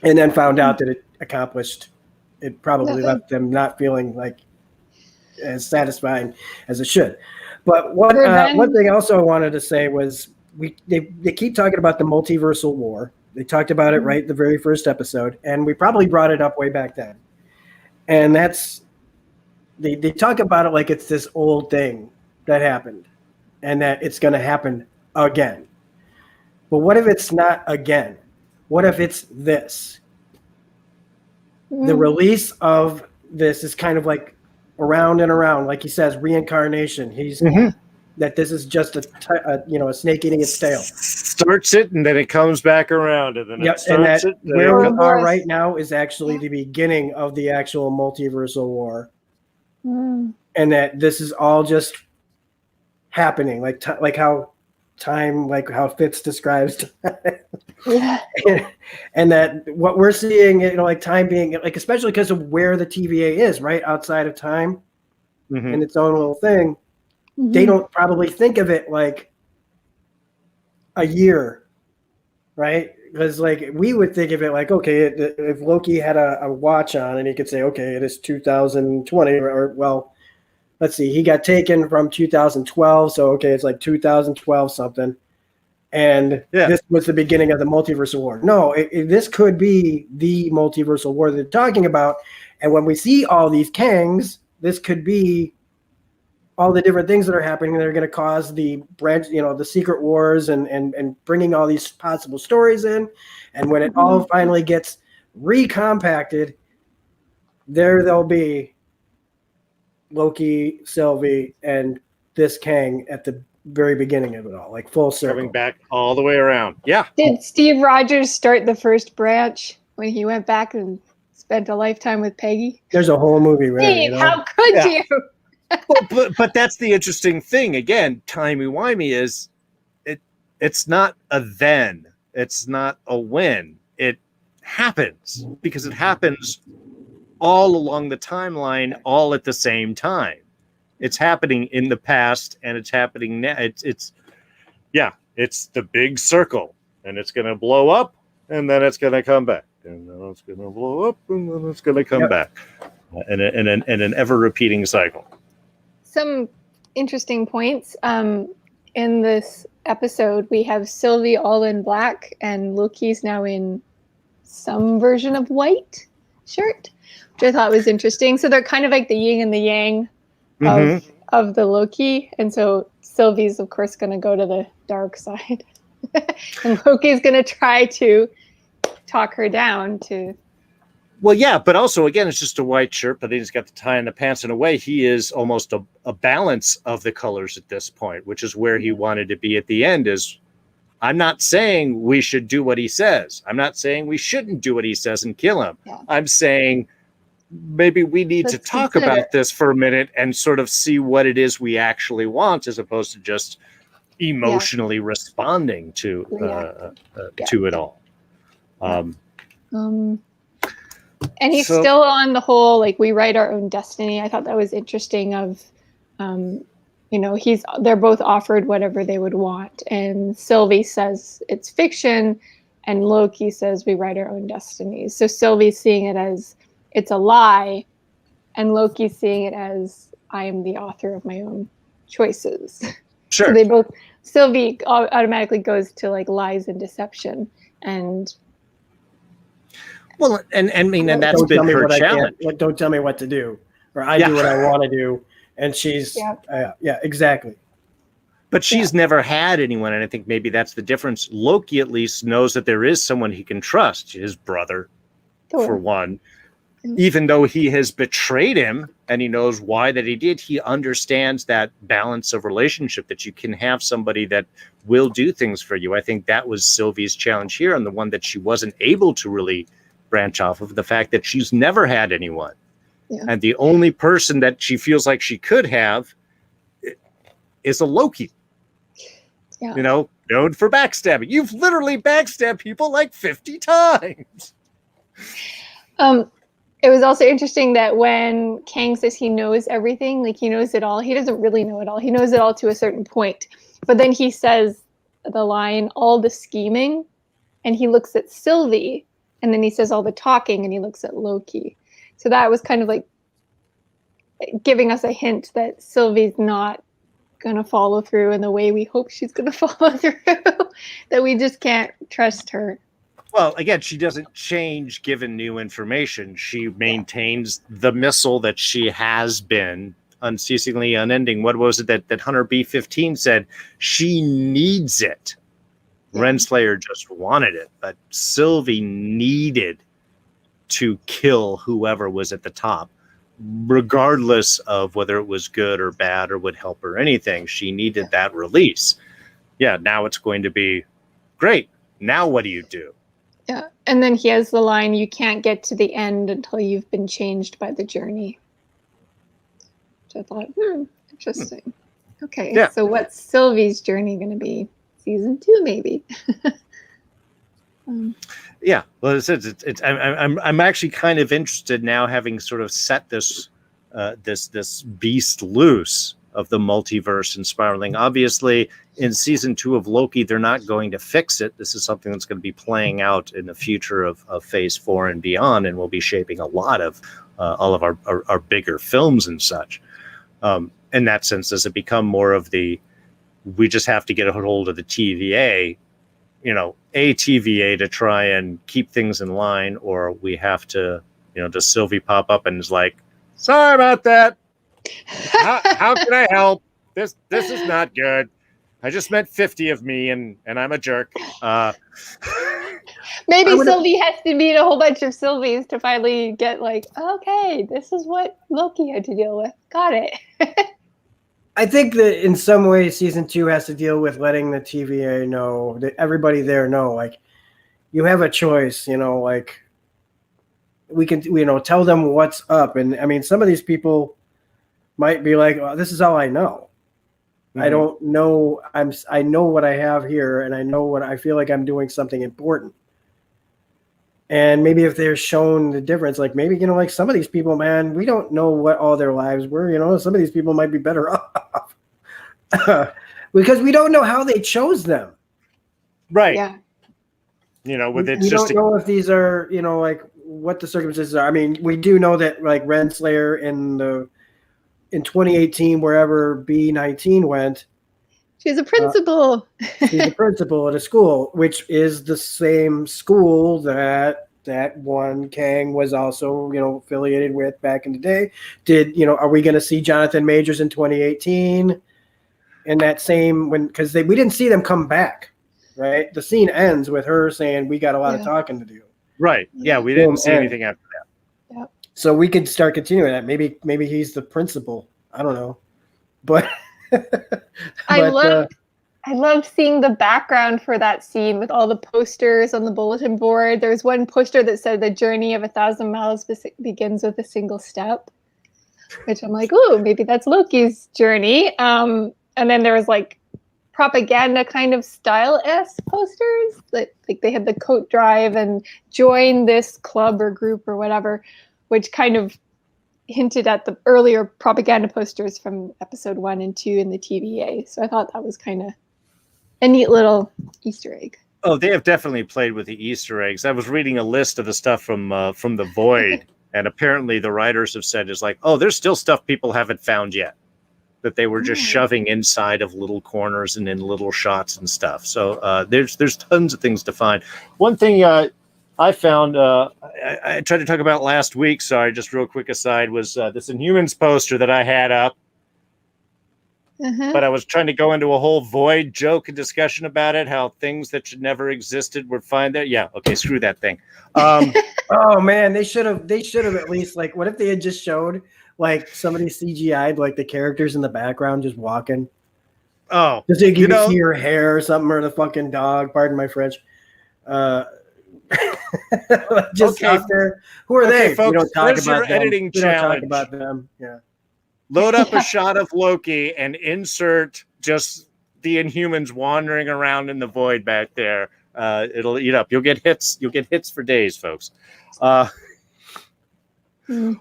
And then found out that it probably left them not feeling like as satisfying as it should. But one thing also I wanted to say was they keep talking about the multiversal war. They talked about it right at the very first episode, and we probably brought it up way back then. And that's they talk about it like it's this old thing that happened and that it's going to happen again. But what if it's not again? What if it's this? The release of this is kind of like around and around, like he says, reincarnation. He's that this is just a snake eating its tail. Starts it and then it comes back around, and then Yep, it and starts that it. and where we it comes- are right now is actually the beginning of the actual multiversal war, and that this is all just happening, like how time, like how Fitz describes time. And that what we're seeing, like time being like, especially because of where the TVA is, right outside of time, in its own little thing. They don't probably think of it like a year, right? Because like we would think of it like, okay, if Loki had a watch on and he could say, okay, it is 2020, or well, let's see, he got taken from 2012, so okay, it's like 2012 something, and this was the beginning of the multiversal war. No, this could be the multiversal war they're talking about, and when we see all these Kangs, this could be all the different things that are happening that are going to cause the branch, the secret wars and bringing all these possible stories in. And when it all finally gets recompacted, there'll be Loki, Sylvie, and this Kang at the very beginning of it all, like full circle. Coming back all the way around. Yeah. Did Steve Rogers start the first branch when he went back and spent a lifetime with Peggy? There's a whole movie there. Steve, how could you? but that's the interesting thing. Again, timey-wimey is it's not a then, it's not a when. It happens because it happens all along the timeline, all at the same time. It's happening in the past and it's happening now. It's the big circle, and it's going to blow up and then it's going to come back, and then it's going to blow up and then it's going to come back, in an ever-repeating cycle. Some interesting points. In this episode, we have Sylvie all in black, and Loki's now in some version of white shirt, which I thought was interesting. So they're kind of like the yin and the yang of the Loki. And so Sylvie's, of course, going to go to the dark side. And Loki's going to try to talk her down to... Well, yeah, but also, again, it's just a white shirt, but then he's got the tie and the pants. In a way, he is almost a balance of the colors at this point, which is where he wanted to be at the end. Is I'm not saying we should do what he says. I'm not saying we shouldn't do what he says and kill him. Yeah. I'm saying maybe we need to talk about this for a minute and sort of see what it is we actually want, as opposed to just emotionally responding to it all. And he's still on the whole, like, we write our own destiny. I thought that was interesting of, they're both offered whatever they would want. And Sylvie says it's fiction, and Loki says we write our own destinies. So Sylvie's seeing it as it's a lie, and Loki's seeing it as I am the author of my own choices. Sure. So they both, Sylvie automatically goes to like lies and deception, and well, and that's been her challenge. Don't tell me what to do, or I do what I want to do, and she's exactly. But she's never had anyone, and I think maybe that's the difference. Loki at least knows that there is someone he can trust, his brother, for one. Even though he has betrayed him, and he knows why that he did, he understands that balance of relationship, that you can have somebody that will do things for you. I think that was Sylvie's challenge here, and the one that she wasn't able to really branch off of, the fact that she's never had anyone. Yeah. And the only person that she feels like she could have is a Loki. Yeah. Known for backstabbing. You've literally backstabbed people like 50 times. It was also interesting that when Kang says he knows everything, like he knows it all, he doesn't really know it all. He knows it all to a certain point. But then he says the line, all the scheming, and he looks at Sylvie, and then he says all the talking, and he looks at Loki. So that was kind of like giving us a hint that Sylvie's not going to follow through in the way we hope she's going to follow through, that we just can't trust her. Well, again, she doesn't change given new information. She maintains the missile that she has been unceasingly unending. What was it that Hunter B-15 said? She needs it. Yeah. Renslayer just wanted it, but Sylvie needed to kill whoever was at the top regardless of whether it was good or bad or would help or anything. She needed that release. Yeah, now it's going to be great. Now what do you do? Yeah. And then he has the line, you can't get to the end until you've been changed by the journey. Which I thought, interesting. Okay, Yeah. So what's Sylvie's journey going to be? Season 2, maybe. Yeah, well, it's I'm actually kind of interested now, having sort of set this this beast loose of the multiverse and spiraling. Obviously, in season 2 of Loki, they're not going to fix it. This is something that's going to be playing out in the future of Phase 4 and beyond, and will be shaping a lot of all of our bigger films and such. In that sense, does it become more of the, we just have to get a hold of the TVA, a TVA to try and keep things in line, or we have to, does Sylvie pop up and is like, sorry about that. How can I help? This is not good. I just met 50 of me and I'm a jerk. Maybe Sylvie has to meet a whole bunch of Sylvies to finally get like, okay, this is what Loki had to deal with. Got it. I think that in some ways season 2 has to deal with letting the TVA know, that everybody there know, like, you have a choice, like, we can, tell them what's up. And I mean, some of these people might be like, oh, this is all I know. Mm-hmm. I don't know. I know what I have here, and I know what I feel like I'm doing something important. And maybe if they're shown the difference, like maybe, like some of these people, man, we don't know what all their lives were. Some of these people might be better off because we don't know how they chose them. Right. Yeah. With it's we just don't know if these are, like what the circumstances are. I mean, we do know that like Renslayer in 2018, wherever B19 went, she's a principal. She's a principal at a school, which is the same school that one Kang was also, affiliated with back in the day. Are we going to see Jonathan Majors in 2018? And that same because we didn't see them come back, right? The scene ends with her saying, "We got a lot of talking to do." Right. Yeah, we didn't see anything after that. Yeah. So we could start continuing that. Maybe he's the principal. I don't know, but. I loved seeing the background for that scene with all the posters on the bulletin board. There was one poster that said the journey of 1,000 miles begins with a single step, which I'm like, ooh, maybe that's Loki's journey. And then there was like propaganda kind of style-esque posters that like they had the coat drive and join this club or group or whatever, which kind of hinted at the earlier propaganda posters from episode 1 and 2 in the TVA. So I thought that was kind of a neat little Easter egg. Oh, they have definitely played with the Easter eggs. I was reading a list of the stuff from The Void, and apparently the writers have said is like, oh, there's still stuff people haven't found yet that they were just shoving inside of little corners and in little shots and stuff. So there's tons of things to find. One thing I found, I tried to talk about last week, sorry, just real quick aside, was this Inhumans poster that I had up. But I was trying to go into a whole Void joke and discussion about it, how things that should never existed were fine there. Yeah, okay, screw that thing. Oh man, they should have at least like, what if they had just showed like somebody CGI'd like the characters in the background just walking? Oh, just so you can see her hair or something, or the fucking dog. Pardon my French. Just out there. Who are they? Folks, we don't talk about them. Editing we challenge. don't talk about them. Yeah. Load up a shot of Loki and insert just the Inhumans wandering around in the void back there. It'll eat up. You'll get hits. You'll get hits for days, folks. All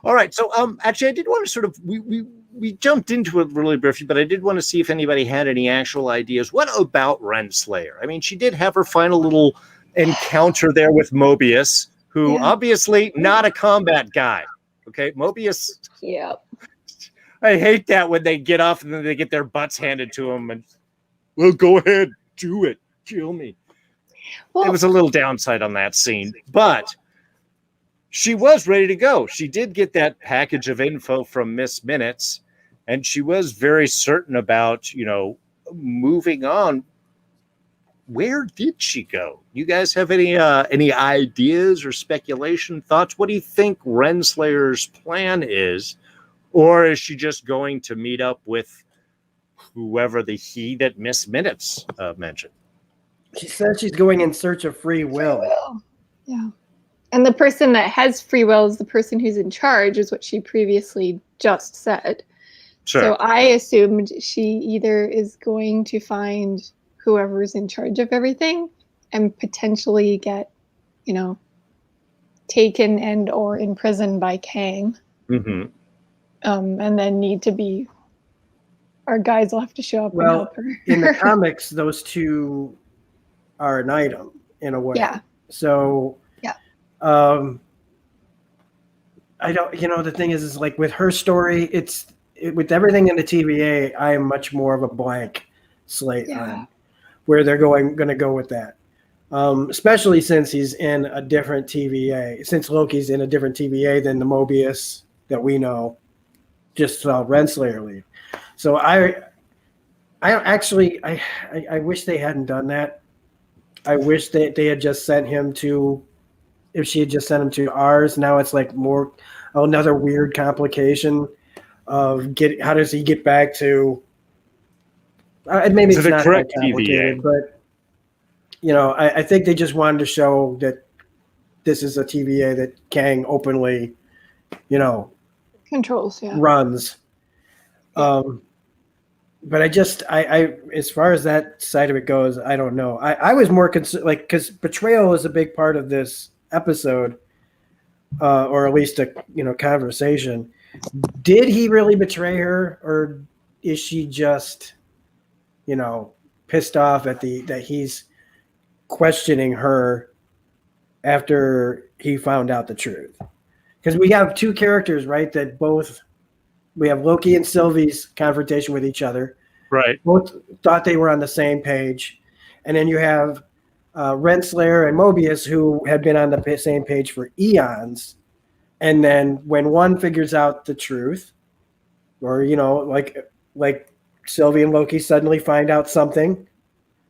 right. So, actually, I did want to sort of we jumped into it really briefly, but I did want to see if anybody had any actual ideas. What about Renslayer? I mean, she did have her final little encounter there with Mobius, who obviously not a combat guy. Okay, Mobius. Yep. I hate that when they get off and then they get their butts handed to them and, well, go ahead, do it, kill me. Well, it was a little downside on that scene, but she was ready to go. She did get that package of info from Miss Minutes, and she was very certain about, moving on. Where did she go? You guys have any ideas or speculation, thoughts? What do you think Renslayer's plan is? Or is she just going to meet up with whoever the he that Miss Minutes mentioned? She says she's going in search of free will. Yeah. And the person that has free will is the person who's in charge, is what she previously just said. Sure. So I assumed she either is going to find whoever's in charge of everything and potentially get, taken and or imprisoned by Kang. Mm-hmm. And then need to be, our guys will have to show up and help her. In the comics, those two are an item in a way. Yeah. So, yeah. I don't, the thing is like with her story, with everything in the TVA, I am much more of a blank slate on where they're going to go with that. Especially since he's in a different TVA, since Loki's in a different TVA than the Mobius that we know just saw Renslayer leave. So I wish they hadn't done that. I wish that they had just sent him to, if she had just sent him to ours. Now it's like another weird complication of how does he get back to, maybe it's not that complicated, TVA. But I think they just wanted to show that this is a TVA that Kang openly, controls, runs. But I as far as that side of it goes, I don't know. I was more concerned, because betrayal is a big part of this episode, or at least a conversation. Did he really betray her, or is she just pissed off at that he's questioning her after he found out the truth? Because we have two characters, right, that both. We have Loki and Sylvie's confrontation with each other. Right. Both thought they were on the same page. And then you have Renslayer and Mobius, who had been on the same page for eons. And then when one figures out the truth, or, like Sylvie and Loki suddenly find out something,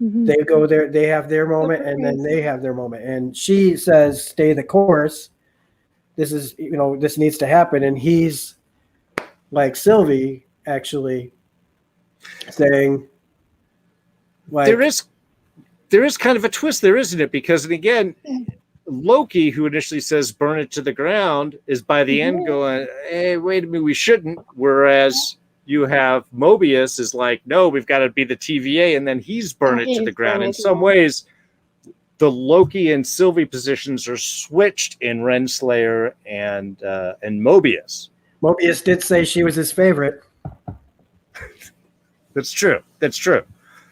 they go there, they have their moment, and then they have their moment. And she says, stay the course. This is, this needs to happen. And he's, like Sylvie, actually saying, like, there is kind of a twist there, isn't it? Because again, Loki, who initially says burn it to the ground, is by the end going, hey, wait a minute, we shouldn't. Whereas you have Mobius is like, no, we've got to be the TVA, and then he's burn it to the ground. In some ways, the Loki and Sylvie positions are switched in Renslayer and Mobius. Mobius did say she was his favorite. That's true.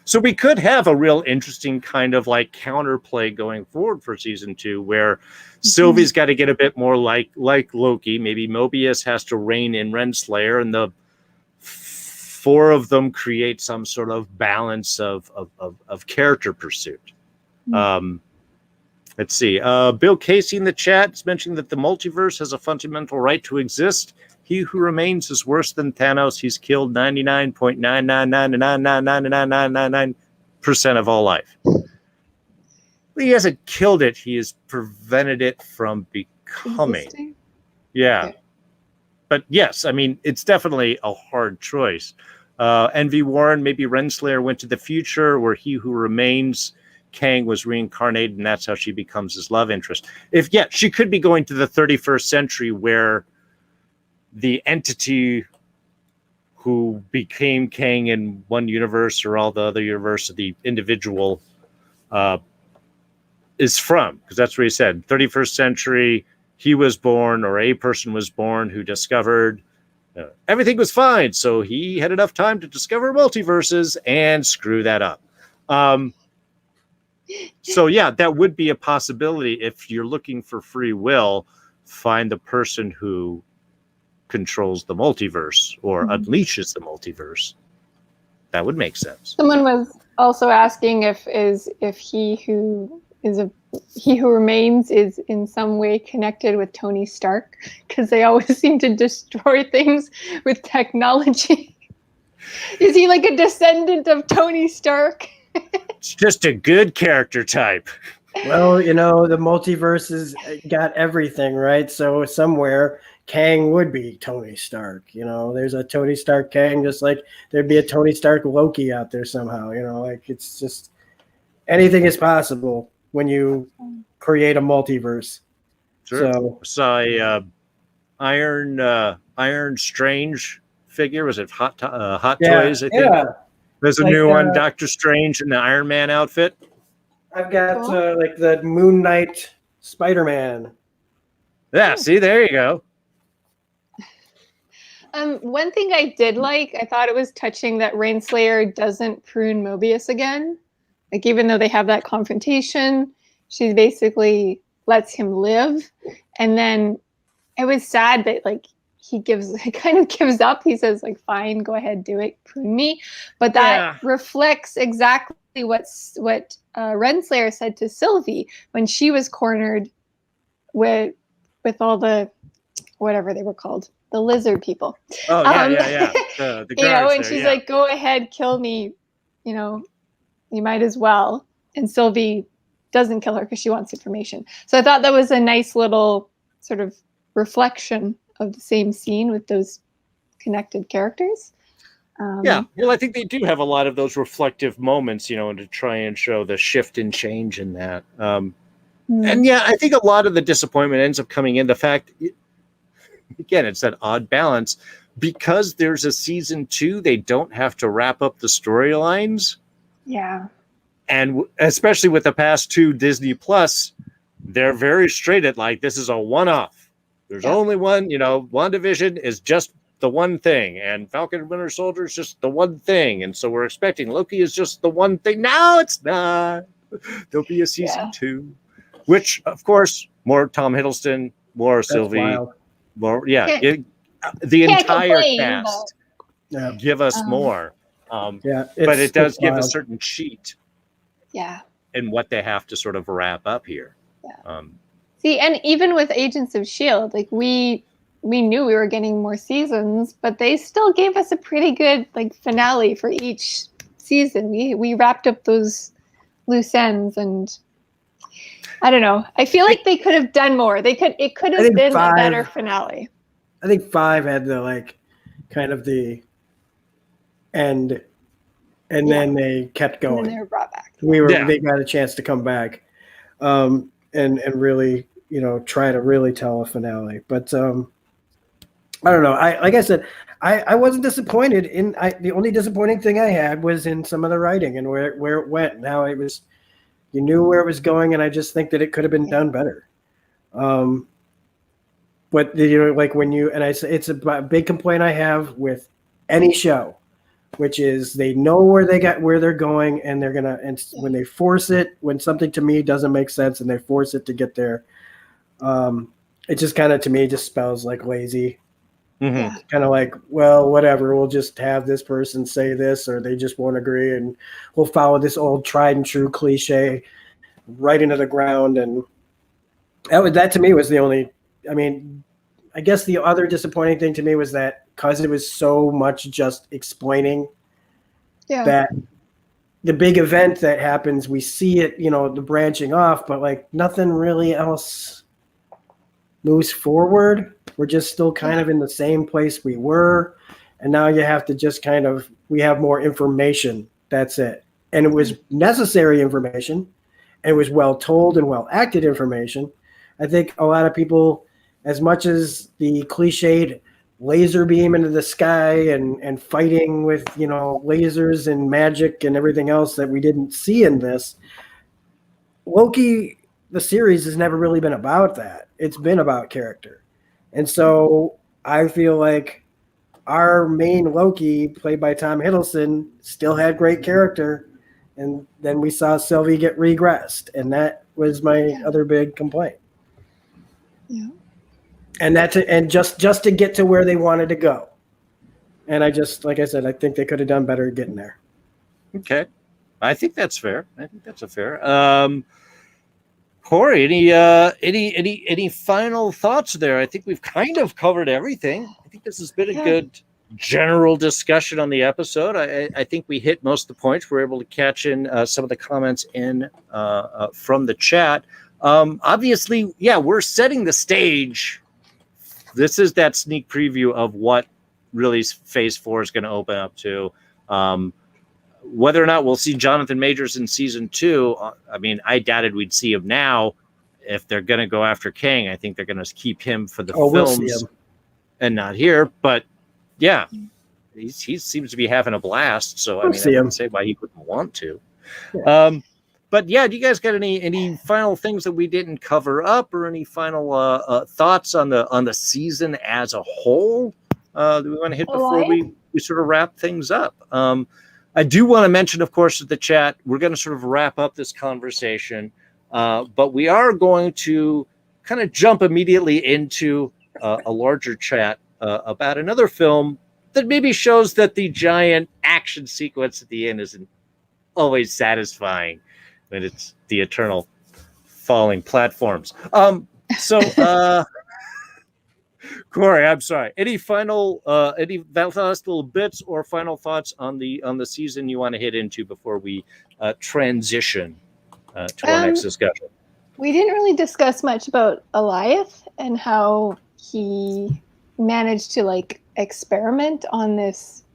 So we could have a real interesting kind of like counterplay going forward for season 2, where Sylvie's got to get a bit more like Loki. Maybe Mobius has to rein in Renslayer, and the four of them create some sort of balance of character pursuit. Let's see. Bill Casey in the chat is mentioning that the multiverse has a fundamental right to exist. He who remains is worse than Thanos. He's killed 99.9999999% of all life. He hasn't killed it. He has prevented it from becoming. Yeah. Okay. But yes, I mean, it's definitely a hard choice. NV Warren, maybe Renslayer went to the future where he who remains, Kang, was reincarnated, and that's how she becomes his love interest. She could be going to the 31st century where the entity who became Kang in one universe or all the other universe, the individual is from, because that's where he said 31st century, he was born, or a person was born who discovered everything was fine. So he had enough time to discover multiverses and screw that up. So yeah, that would be a possibility. If you're looking for free will, find the person who controls the multiverse or unleashes the multiverse. That would make sense. Someone was also asking if he who remains is in some way connected with Tony Stark, because they always seem to destroy things with technology. Is he like a descendant of Tony Stark? It's just a good character type. Well, the multiverse has got everything, right? So somewhere Kang would be Tony Stark. You know, there's a Tony Stark Kang, just like there'd be a Tony Stark Loki out there somehow. You know, like it's just anything is possible when you create a multiverse. Sure. So Saw a Iron Strange figure. Was it Hot Toys? I think. Yeah. There's a Like, new one, Doctor Strange in the Iron Man outfit. I've got like the Moon Knight Spider-Man. Yeah, see, there you go. One thing I did like, I thought it was touching that Rainslayer doesn't prune Mobius again. Like, even though they have that confrontation, she basically lets him live. And then it was sad that, like, he kind of gives up. He says, like, fine, go ahead, do it, prune me. But that reflects exactly what Renslayer said to Sylvie when she was cornered with all the, whatever they were called, the lizard people. Oh, yeah. The you know, and there, she's like, go ahead, kill me. You know, you might as well. And Sylvie doesn't kill her because she wants information. So I thought that was a nice little sort of reflection of the same scene with those connected characters. Yeah, well, I think they do have a lot of those reflective moments, you know, to try and show the shift and change in that. And yeah, I think a lot of the disappointment ends up coming in the fact, again, it's that odd balance. Because there's a season 2, they don't have to wrap up the storylines. Yeah. And especially with the past 2 Disney Plus, they're very straight at, like, this is a one-off. There's only one, you know, WandaVision is just the one thing, and Falcon and Winter Soldier is just the one thing. And so we're expecting Loki is just the one thing. No, it's not. There'll be a season 2, which, of course, more Tom Hiddleston, more Sylvie, more, the entire cast give us more. But it does give a certain cheat in what they have to sort of wrap up here. See, and even with Agents of S.H.I.E.L.D., like, we knew we were getting more seasons, but they still gave us a pretty good, like, finale for each season. We wrapped up those loose ends, and I don't know. I feel like they could have done more. It could have been a better finale. I think 5 had the, like, kind of the end, and then they kept going. And then they were brought back. They got a chance to come back, and really, you know, try to really tell a finale. But I don't know. Like I said, I wasn't disappointed in. The only disappointing thing I had was in some of the writing and where it went. And how it was, you knew where it was going, and I just think that it could have been done better. But you know, like when you, and I say it's a big complaint I have with any show, which is they know where they're going, and they're gonna, and when they force it, when something to me doesn't make sense and they force it to get there, it just kind of, to me, just spells like lazy. Kind of like, well, whatever, we'll just have this person say this, or they just won't agree, and we'll follow this old tried and true cliche right into the ground. And that to me was the only, I mean, I guess the other disappointing thing to me was that because it was so much just explaining that the big event that happens, we see it, you know, the branching off, but like nothing really else moves forward. We're just still kind of in the same place we were. And now you have to just kind of, we have more information. That's it. And it was necessary information. And it was well told and well acted information. I think a lot of people, as much as the cliched laser beam into the sky and fighting with, you know, lasers and magic and everything else that we didn't see in this, Loki, the series, has never really been about that. It's been about character. And so I feel like our main Loki, played by Tom Hiddleston, still had great character. And then we saw Sylvie get regressed. And that was my other big complaint. Yeah. And just to get to where they wanted to go. And I just, like I said, I think they could have done better getting there. Okay. I think that's fair. I think that's a fair. Corrie, any final thoughts there? I think we've kind of covered everything. I think this has been a good general discussion on the episode. I think we hit most of the points. We're able to catch in some of the comments in from the chat. Obviously, we're setting the stage this is that sneak preview of what really Phase 4 is going to open up to. Whether or not we'll see Jonathan Majors in season 2, I mean, I doubted we'd see him now. If they're going to go after Kang, I think they're going to keep him for the films we'll see him. and not here. But yeah, he seems to be having a blast. So I wouldn't say why he wouldn't want to. Yeah. But yeah, do you guys got any final things that we didn't cover up, or any final thoughts on the season as a whole? Do we want to hit before we sort of wrap things up? I do want to mention, of course, at the chat, we're going to sort of wrap up this conversation, but we are going to kind of jump immediately into a larger chat about another film that maybe shows that the giant action sequence at the end isn't always satisfying when it's the eternal falling platforms. Corrie, I'm sorry. Any last little bits or final thoughts on the season you want to hit into before we transition to our next discussion? We didn't really discuss much about Eliath and how he managed to like experiment on this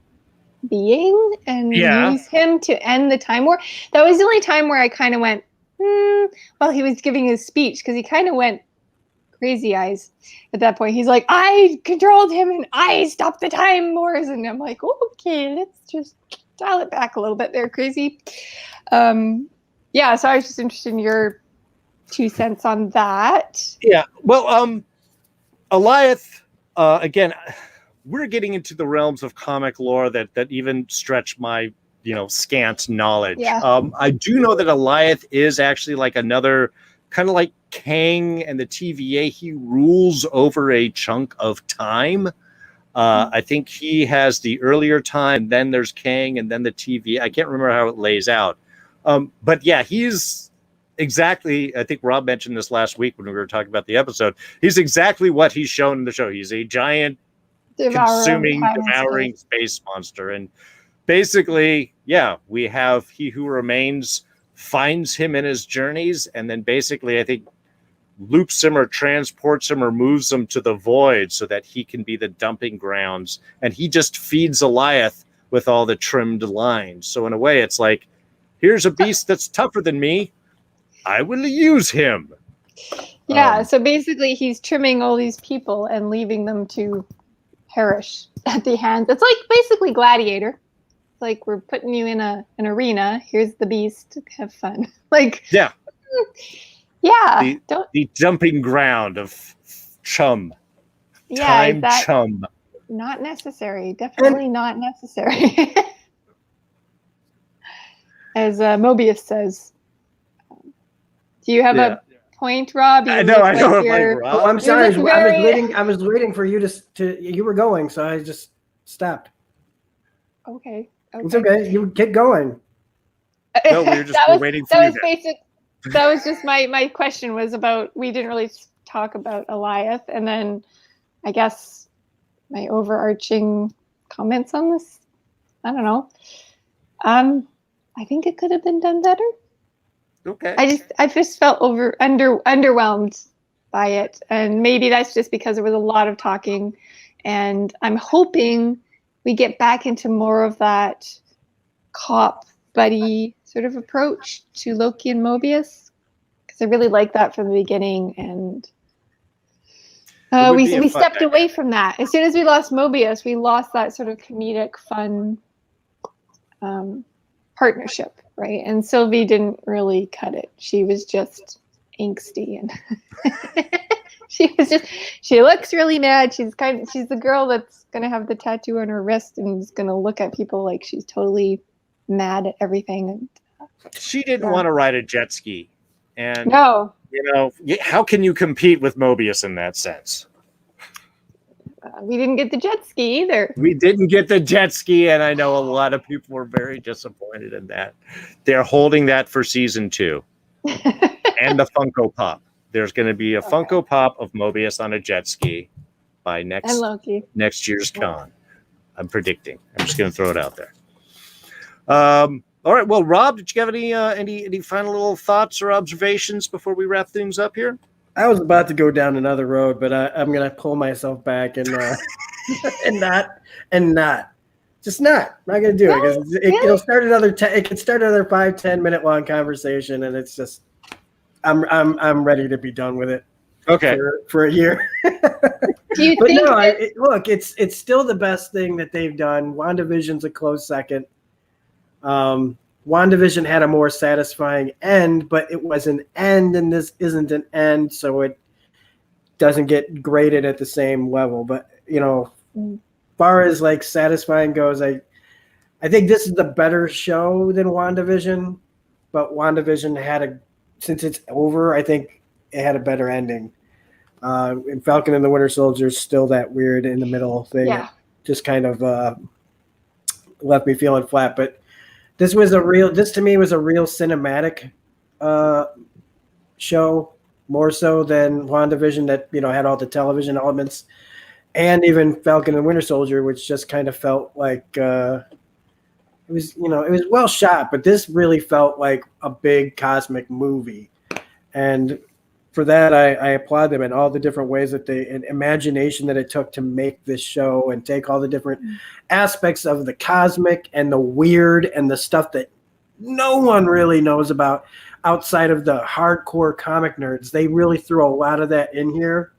being and use him to end the Time War. That was the only time where I kind of went, while he was giving his speech, because he kind of went crazy eyes at that point. He's like, I controlled him and I stopped the Time Wars. And I'm like, okay, let's just dial it back a little bit there, crazy. Yeah, so I was just interested in your 2 cents on that. Yeah, well, Eliath, again, we're getting into the realms of comic lore that even stretch my scant knowledge. Yeah. I do know that Eliath is actually like another kind of like Kang and the TVA. He rules over a chunk of time. I think he has the earlier time, then there's Kang, and then the TVA. I can't remember how it lays out. But yeah, he's exactly, I think Rob mentioned this last week when we were talking about the episode. He's exactly what he's shown in the show. He's a giant devouring space monster. And basically, yeah, we have He Who Remains finds him in his journeys, and then basically I think loops him or transports him or moves him to the void so that he can be the dumping grounds, and he just feeds Eliath with all the trimmed lines. So in a way it's like, here's a beast that's tougher than me, I will use him. Yeah, so basically he's trimming all these people and leaving them to perish at the hands. It's like basically Gladiator. Like, we're putting you in an arena. Here's the beast. Have fun. Like, yeah, the dumping ground of chum. Yeah, time chum. Not necessary. Definitely not necessary. As Mobius says. Do you have a point, Rob? I know. Rob. Oh, I'm sorry. I was waiting for you to. You were going, so I just stopped. Okay. It's okay. You keep going. No, we were just waiting for you. That was just my question was about, we didn't really talk about Eliath, and then I guess my overarching comments on this. I don't know. I think it could have been done better. Okay. I just felt underwhelmed by it, and maybe that's just because there was a lot of talking, and I'm hoping we get back into more of that cop buddy sort of approach to Loki and Mobius, because I really liked that from the beginning, and we stepped away from that. As soon as we lost Mobius, we lost that sort of comedic, fun partnership, right? And Sylvie didn't really cut it. She was just angsty, and she looks really mad. She's the girl that's gonna have the tattoo on her wrist and is gonna look at people like she's totally mad at everything. And she didn't want to ride a jet ski, and no, how can you compete with Mobius in that sense? We didn't get the jet ski either. We didn't get the jet ski, and I know a lot of people were very disappointed in that. They're holding that for season 2. And the Funko Pop. There's going to be a Funko Pop of Mobius on a jet ski by next year's con. I'm predicting. I'm just going to throw it out there. All right. Well, Rob, did you have any final little thoughts or observations before we wrap things up here? I was about to go down another road, but I'm gonna pull myself back and and not just not gonna do it because it'll start another it can start another 5-10 minute long conversation, and it's just I'm ready to be done with it. Okay. For a year. Do you But think? no, look, it's still the best thing that they've done. WandaVision's a close second. WandaVision had a more satisfying end, but it was an end, and this isn't an end, so it doesn't get graded at the same level. But far as like satisfying goes, I think this is the better show than WandaVision. But WandaVision since it's over, I think it had a better ending. And Falcon and the Winter Soldier is still that weird in the middle thing. Yeah. Just kind of left me feeling flat. But this to me was a real cinematic show, more so than WandaVision that, had all the television elements, and even Falcon and Winter Soldier, which just kind of felt like it was well shot, but this really felt like a big cosmic movie. And for that, I applaud them in all the different ways that and imagination that it took to make this show and take all the different aspects of the cosmic and the weird and the stuff that no one really knows about outside of the hardcore comic nerds. They really threw a lot of that in here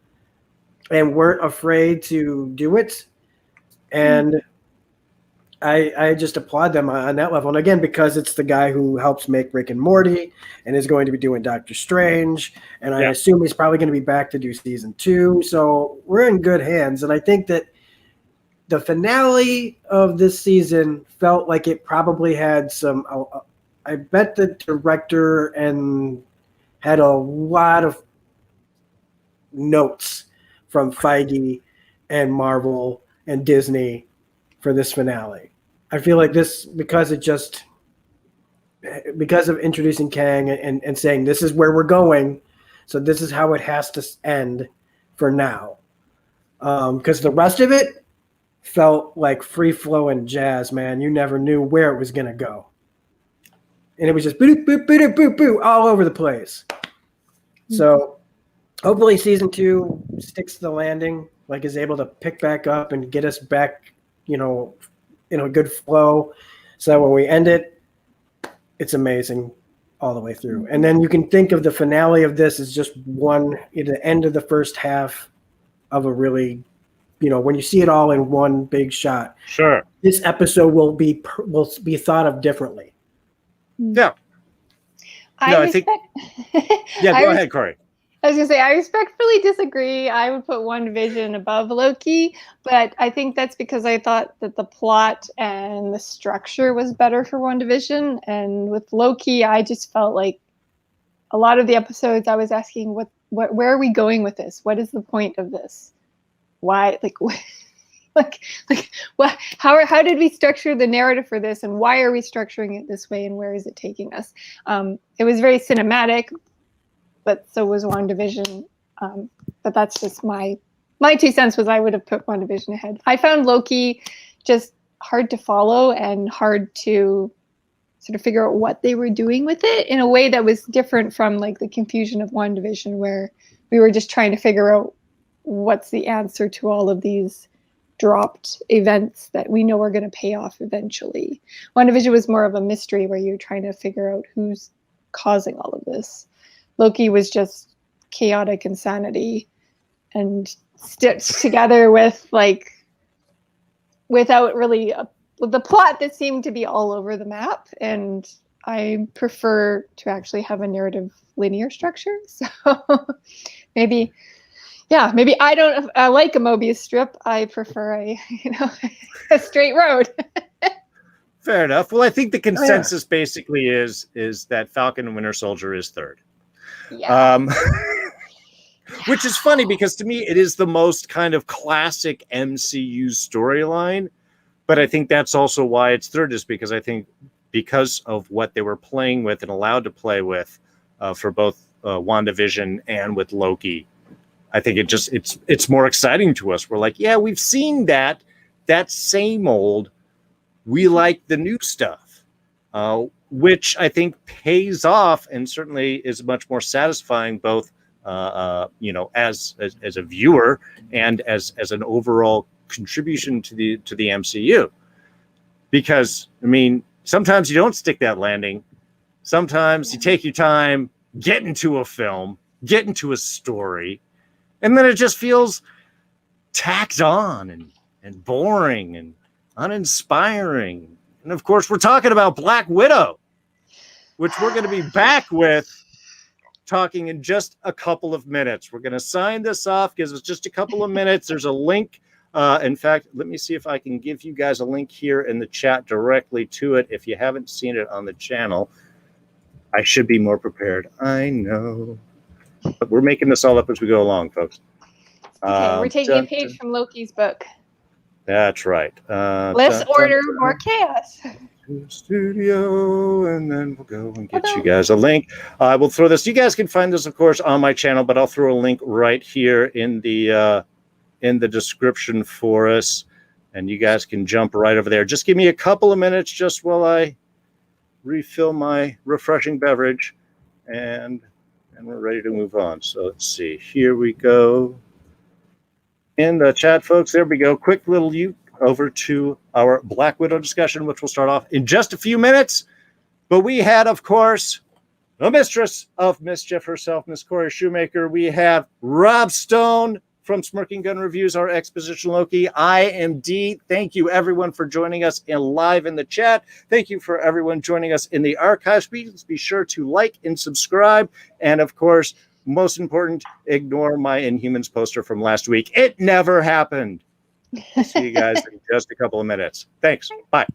and weren't afraid to do it. And I just applaud them on that level. And again, because it's the guy who helps make Rick and Morty and is going to be doing Doctor Strange. And I assume he's probably going to be back to do season 2. So we're in good hands. And I think that the finale of this season felt like it probably had some, I bet the director had a lot of notes from Feige and Marvel and Disney for this finale. I feel like this, because of introducing Kang and saying this is where we're going, so this is how it has to end for now. Because the rest of it felt like free-flowing jazz, man. You never knew where it was going to go. And it was just boop, boop, boop, boop, boop, all over the place. So hopefully season 2 sticks to the landing, like is able to pick back up and get us back, in a good flow, so that when we end it, it's amazing all the way through. And then you can think of the finale of this as just the end of the first half of a really, when you see it all in one big shot. Sure. This episode will be thought of differently. Yeah. I think. Yeah, go ahead, Corrie. I was going to say, I respectfully disagree. I would put WandaVision above Loki, but I think that's because I thought that the plot and the structure was better for WandaVision. And with Loki, I just felt like a lot of the episodes I was asking, where are we going with this? What is the point of this? Why, what? How did we structure the narrative for this, and why are we structuring it this way, and where is it taking us? It was very cinematic, but so was WandaVision. But that's just my 2 cents. Was I would have put WandaVision ahead. I found Loki just hard to follow and hard to sort of figure out what they were doing with it in a way that was different from like the confusion of WandaVision, where we were just trying to figure out what's the answer to all of these dropped events that we know are going to pay off eventually. WandaVision was more of a mystery where you're trying to figure out who's causing all of this. Loki was just chaotic insanity and stitched together with without really the plot that seemed to be all over the map. And I prefer to actually have a narrative linear structure. So maybe I don't like a Mobius strip. I prefer a straight road. Fair enough. Well, I think the consensus basically is that Falcon and Winter Soldier is third. Yeah. Which is funny because to me it is the most kind of classic MCU storyline, but I think that's also why it's third, is because I think because of what they were playing with and allowed to play with for both WandaVision and with Loki. I think it's more exciting to us. We're like, yeah, we've seen that same old. We like the new stuff, which I think pays off and certainly is much more satisfying, both as a viewer and as an overall contribution to the MCU. Because I mean, sometimes you don't stick that landing. Sometimes you take your time, get into a film, get into a story, and then it just feels tacked on and boring and uninspiring. And of course, we're talking about Black Widow, which we're going to be back with talking in just a couple of minutes. We're going to sign this off because it's just a couple of minutes. There's a link. In fact, let me see if I can give you guys a link here in the chat directly to it. If you haven't seen it on the channel, I should be more prepared. I know. But we're making this all up as we go along, folks. Okay, we're taking a page from Loki's book. That's right. Less order, more chaos. Studio, and then we'll go and get you guys a link. I will throw this. You guys can find this, of course, on my channel, but I'll throw a link right here in the description for us, and you guys can jump right over there. Just give me a couple of minutes, just while I refill my refreshing beverage, and we're ready to move on. So let's see. Here we go. In the chat, folks, there we go. Quick little over to our Black Widow discussion, which will start off in just a few minutes. But we had, of course, the mistress of mischief herself, Miss Corrie Shoemaker. We have Rob Stone from Smirking Gun Reviews, our exposition Loki. I am D. Thank you, everyone, for joining us live in the chat. Thank you for everyone joining us in the archives. Please be sure to like and subscribe. And, of course, most important, ignore my Inhumans poster from last week. It never happened. See you guys in just a couple of minutes. Thanks. Bye.